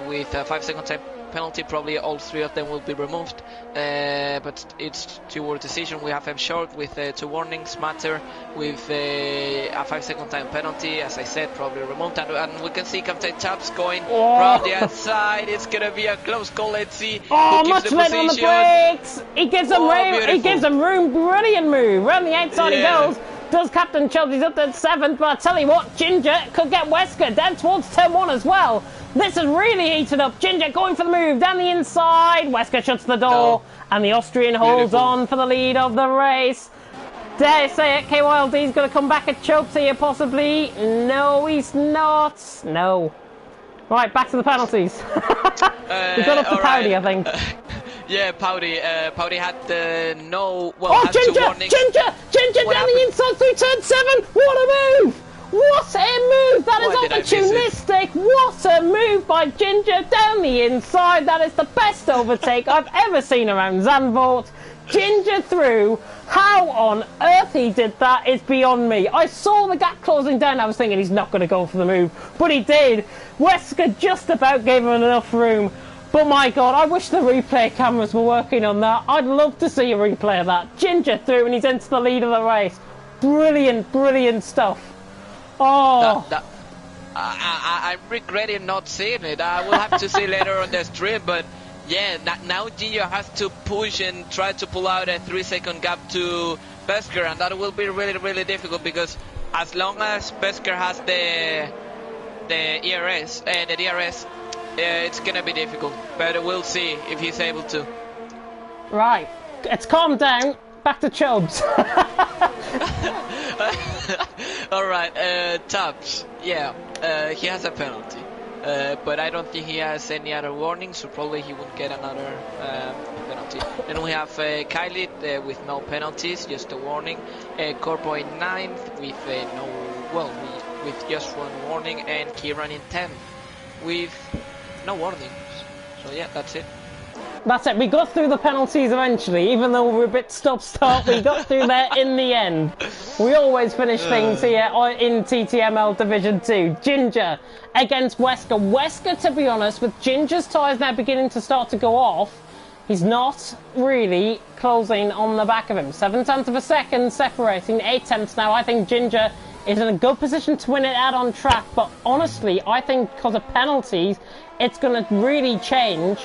with a 5-second time penalty. Probably all 3 of them will be removed, but it's your decision. We have M Short with 2 warnings, Matter with a 5-second time penalty, as I said, probably removed, and we can see Captain Chaps going from the outside. It's gonna be a close call. Let's see. Much later on the brakes. He gives them room. Beautiful. He gives them room. Brilliant move. Round the outside he goes. Does Captain Chubbs? He's up to 7th, but I tell you what, Ginger could get Wesker down towards turn 1 as well. This is really heated up. Ginger going for the move down the inside. Wesker shuts the door, and the Austrian holds on for the lead of the race. Dare I say it, KYLD's going to come back at Chubbs here, possibly. No, he's not. No. Right, back to the penalties. We got up to Powdy, I think. Yeah, Powdy. Powdy had no. Well, oh, had Ginger! 2 warnings. Ginger What down happened? the inside through turn 7. What a move! What a move! That Why is did I miss it? opportunistic. What a move by Ginger down the inside. That is the best overtake I've ever seen around Zandvoort. Ginger through. How on earth he did that is beyond me. I saw the gap closing down. I was thinking he's not going to go for the move, but he did. Wesker just about gave him enough room. But my God, I wish the replay cameras were working on that. I'd love to see a replay of that. Ginger through and he's into the lead of the race. Brilliant, brilliant stuff. Oh. I'm regretting not seeing it. I will have to see later on the stream, but yeah, now Ginger has to push and try to pull out a 3-second gap to Wesker, and that will be really, really difficult because as long as Wesker has the ERS and the DRS, it's gonna be difficult. But we'll see if he's able to. Right, it's calmed down. Back to Chubbs. Alright, Tubbs. Yeah, he has a penalty. But I don't think he has any other warnings, so probably he won't get another penalty. Then we have Kylie with no penalties, just a warning. Corbo in 9th with with just 1 warning, and Kieran in 10th with no warnings. So yeah, that's it. That's it. We got through the penalties eventually, even though we were a bit stop-start. We got through there in the end. We always finish things here in TTML Division 2. Ginger against Wesker. Wesker, to be honest, with Ginger's tyres now beginning to start to go off, he's not really closing on the back of him. 7/10 of a second separating, 8/10 now. I think Ginger is in a good position to win it out on track, but honestly, I think because of penalties, it's going to really change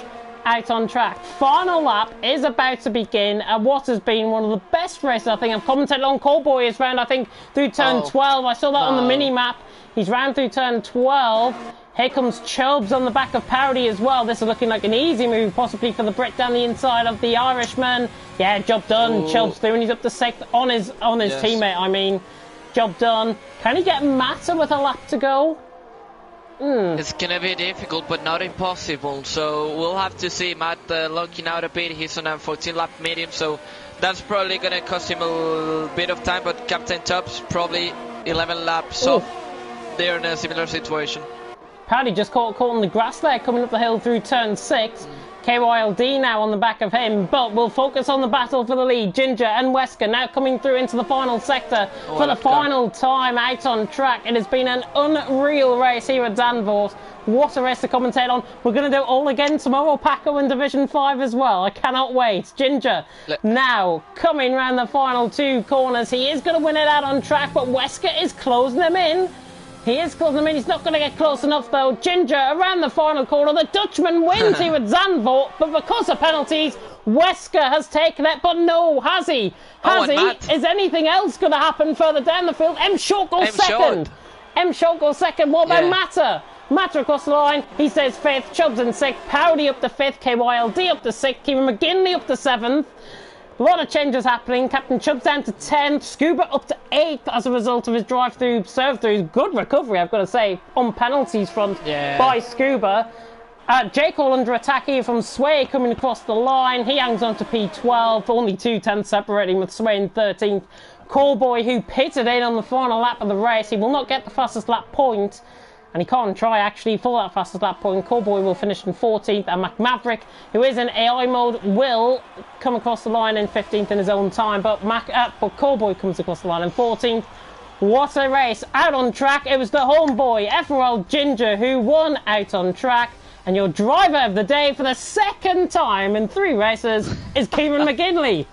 out on track. Final lap is about to begin at what has been one of the best races I think I've commentated on. Callboy is round, I think, through turn 12. I saw that on the mini-map. He's round through turn 12. Here comes Chubbs on the back of Powdy as well. This is looking like an easy move, possibly for the Brit down the inside of the Irishman. Yeah, job done. Ooh. Chubbs through, and he's up to 6th on his Yes. teammate, I mean. Job done. Can he get Mata with a lap to go? It's gonna be difficult, but not impossible. So we'll have to see. Matt locking out a bit. He's on a 14-lap medium, so that's probably gonna cost him a bit of time. But Captain Tubbs probably 11 laps off. They're in a similar situation. Paddy just caught on the grass there, coming up the hill through turn 6. KYLD now on the back of him, but we'll focus on the battle for the lead. Ginger and Wesker now coming through into the final sector for the final time out on track. It has been an unreal race here at Zandvoort. What a race to commentate on. We're going to do it all again tomorrow, Paco, in Division 5 as well. I cannot wait. Ginger now coming round the final 2 corners. He is going to win it out on track, but Wesker is closing him in. He is closing him in. He's not going to get close enough, though. Ginger around the final corner. The Dutchman wins here at Zandvoort, but because of penalties, Wesker has taken it. But no, has he? Has he? Is anything else going to happen further down the field? M. Short goes second. M. Short goes second. What about Mata? Mata across the line. He says 5th. Chubbs in 6th. Powdy up to 5th. KYLD up to 6th. Kieran McGinley up to 7th. A lot of changes happening. Captain Chubbs down to 10th. Scuba up to 8th as a result of his drive-through, serve-through. Good recovery, I've got to say, on penalties front by Scuba. Jake all under attack here from Sway coming across the line. He hangs on to P12. Only 2/10 separating with Sway in 13th. Callboy, who pitted in on the final lap of the race. He will not get the fastest lap point. And he can't try actually for that fastest lap point. Callboy will finish in 14th, and McMaverick, who is in AI mode, will come across the line in 15th in his own time. But Callboy comes across the line in 14th. What a race out on track! It was the homeboy Everald Ginger who won out on track. And your driver of the day for the 2nd time in 3 races is Kieran McGinley.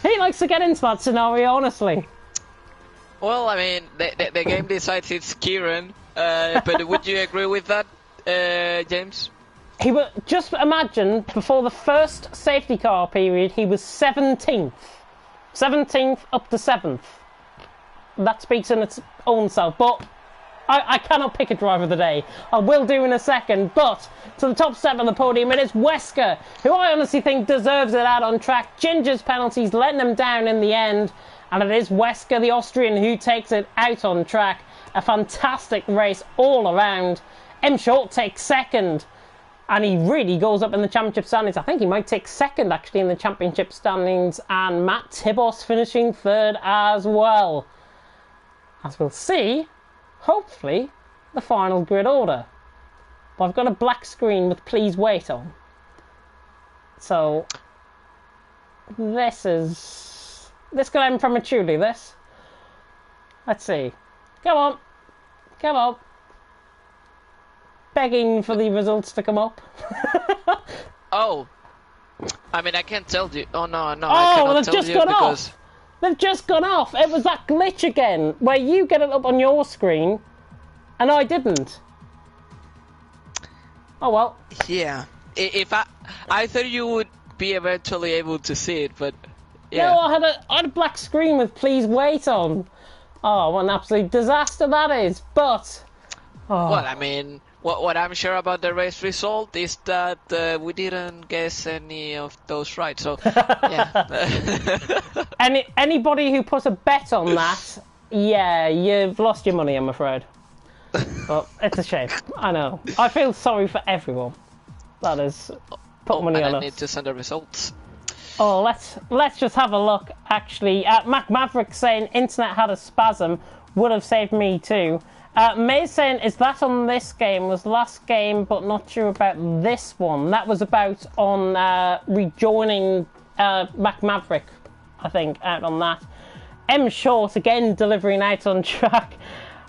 He likes to get into that scenario, honestly. Well, I mean, the game decides it's Kieran. But would you agree with that, James? He was, just imagine, before the first safety car period, he was 17th. 17th up to 7th. That speaks in its own self. But I cannot pick a driver of the day. I will do in a second, but to the top 7 on the podium, it is Wesker, who I honestly think deserves it out on track. Ginger's penalties letting him down in the end, and it is Wesker, the Austrian, who takes it out on track. A fantastic race all around. M. Short takes second, and he really goes up in the championship standings. I think he might take second, actually, in the championship standings, and Matt Tibos finishing third as well. As we'll see, hopefully, the final grid order. But I've got a black screen with please wait on. So, this could end prematurely, this. Let's see. Come on. Come on. Begging for the results to come up. Oh. I mean, I can't tell you. Oh, no, I Oh, cannot they've tell just you gone because... off. They've just gone off. It was that glitch again, where you get it up on your screen, and I didn't. Oh well. Yeah. If I thought you would be eventually able to see it, but yeah. No, I had a black screen with please wait on. Oh, what an absolute disaster that is. But well, I mean, what I'm sure about the race result is that we didn't guess any of those right. So yeah. Anybody who puts a bet on that, yeah, you've lost your money, I'm afraid. But it's a shame. I know. I feel sorry for everyone that has put money on us. I need to send the results. Oh, let's just have a look. Actually, Mac Maverick saying internet had a spasm would have saved me too. May saying, is that on this game? Was last game, but not sure about this one. That was about on rejoining Mac Maverick, I think, out on that. M Short again delivering out on track.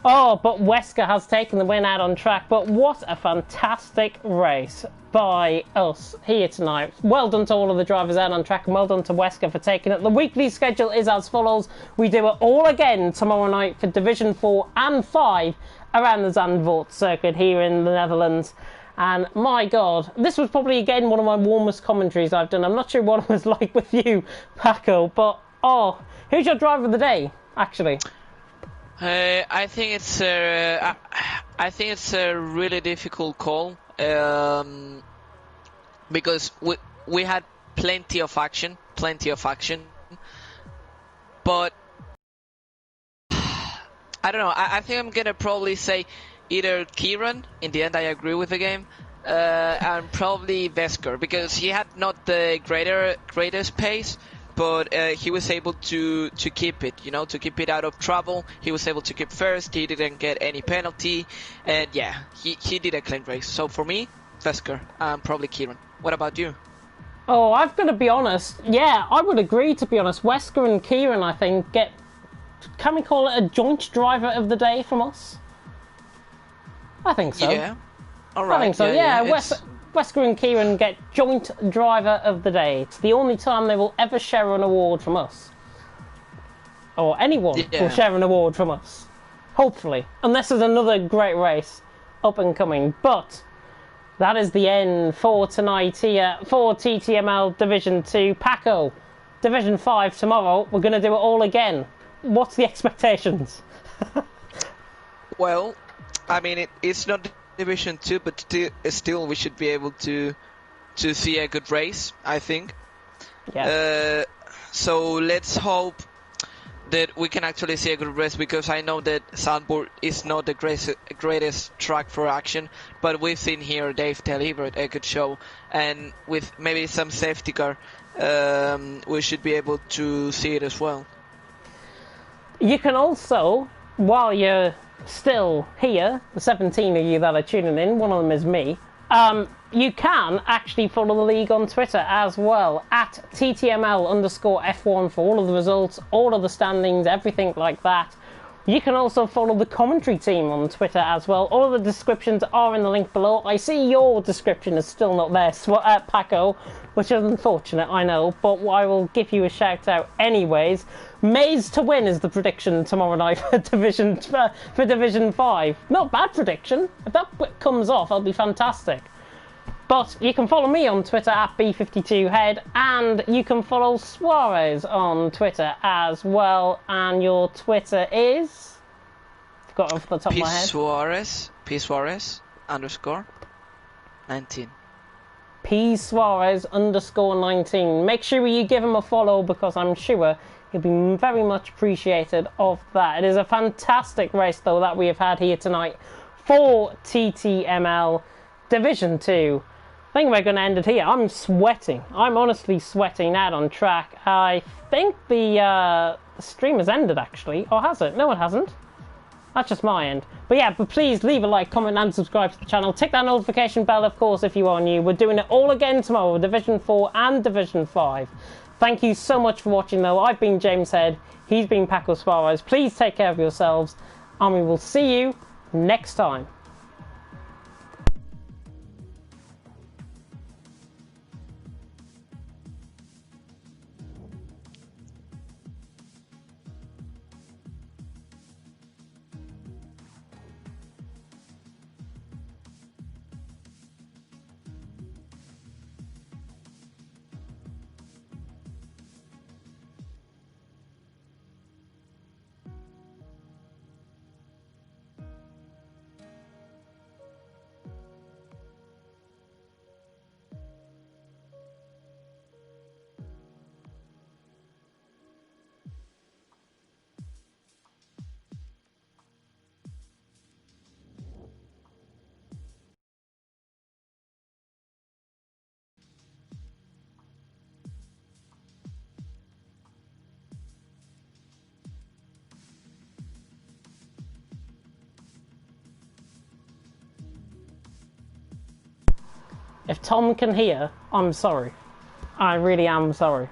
Oh, but Wesker has taken the win out on track. But what a fantastic race by us here tonight. Well done to all of the drivers out on track, and well done to Wesker for taking it. The weekly schedule is as follows. We do it all again tomorrow night for Division 4 and 5 around the Zandvoort circuit here in the Netherlands. And my God, this was probably again one of my warmest commentaries I've done. I'm not sure what it was like with you, Paco, but oh, who's your driver of the day, actually? I think it's a really difficult call because we had plenty of action, but I don't know. I think I'm gonna probably say either Kieran. In the end, I agree with the game, and probably Wesker because he had not the greatest pace. But he was able to keep it, to keep it out of trouble. He was able to keep first. He didn't get any penalty. And yeah, he did a clean race. So for me, Wesker, probably Kieran. What about you? Oh, I've got to be honest. Yeah, I would agree, to be honest. Wesker and Kieran, I think, can we call it a joint driver of the day from us? I think so. Yeah. All right. I think so, yeah. Wesker and Kieran get joint driver of the day. It's the only time they will ever share an award from us. Or anyone will share an award from us. Hopefully. Unless there's another great race up and coming. But that is the end for tonight here for TTML Division 2. Paco, Division 5 tomorrow. We're going to do it all again. What's the expectations? Well, I mean, it's not Division 2, but still we should be able to see a good race, I think. Yeah. So let's hope that we can actually see a good race, because I know that Zandvoort is not the greatest track for action, but we've seen here Dave delivered a good show, and with maybe some safety car, we should be able to see it as well. You can also, while you're still here, the 17 of you that are tuning in, one of them is me, you can actually follow the league on Twitter as well, at TTML_F1 for all of the results, all of the standings, everything like that. You can also follow the commentary team on Twitter as well. All of the descriptions are in the link below. I see your description is still not there, Paco, which is unfortunate, I know, but I will give you a shout out anyways. Maze to win is the prediction tomorrow night for Division 5. Not bad prediction. If that comes off, that'll be fantastic. But you can follow me on Twitter at B52Head, and you can follow Suarez on Twitter as well. And your Twitter is? got off the top of P my head. Suarez underscore 19. P Suarez underscore 19. Make sure you give him a follow because I'm sure he'll be very much appreciated of that. It is a fantastic race though that we have had here tonight for TTML Division 2. I think we're going to end it here. I'm sweating. I'm honestly sweating out on track. I think the stream has ended actually. Or has it? No, it hasn't. That's just my end. But yeah, but please leave a like, comment and subscribe to the channel. Tick that notification bell, of course, if you are new. We're doing it all again tomorrow, Division 4 and Division 5. Thank you so much for watching though. I've been James Head. He's been Paco Suarez. Please take care of yourselves. And we will see you next time. If Tom can hear, I'm sorry. I really am sorry.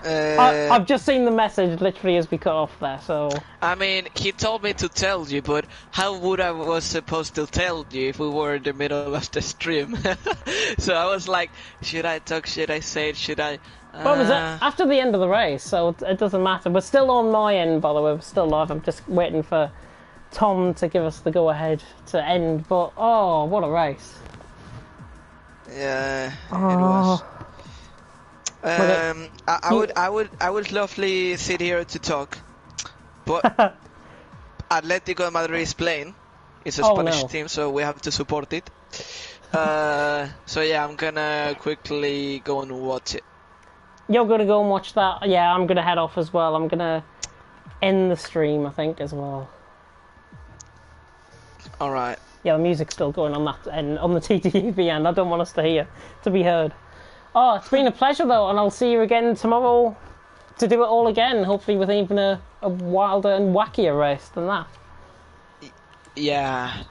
I've just seen the message literally as we cut off there, so... I mean, he told me to tell you, but how would I was supposed to tell you if we were in the middle of the stream? So I was like, should I talk, should I say it, should I... Well, it was after the end of the race, so it doesn't matter. We're still on my end, by the way. We're still live. I'm just waiting for Tom to give us the go-ahead to end, but oh, what a race. Yeah, it was. I would lovely sit here to talk, but Atletico de Madrid is playing. It's a Spanish team, so we have to support it. So yeah, I'm gonna quickly go and watch it. You're gonna go and watch that? Yeah, I'm gonna head off as well. I'm gonna end the stream, I think, as well. All right. Yeah, the music's still going on that end, on the TTV end. I don't want us to be heard. Oh, it's been a pleasure though, and I'll see you again tomorrow to do it all again. Hopefully with even a wilder and wackier race than that. Yeah.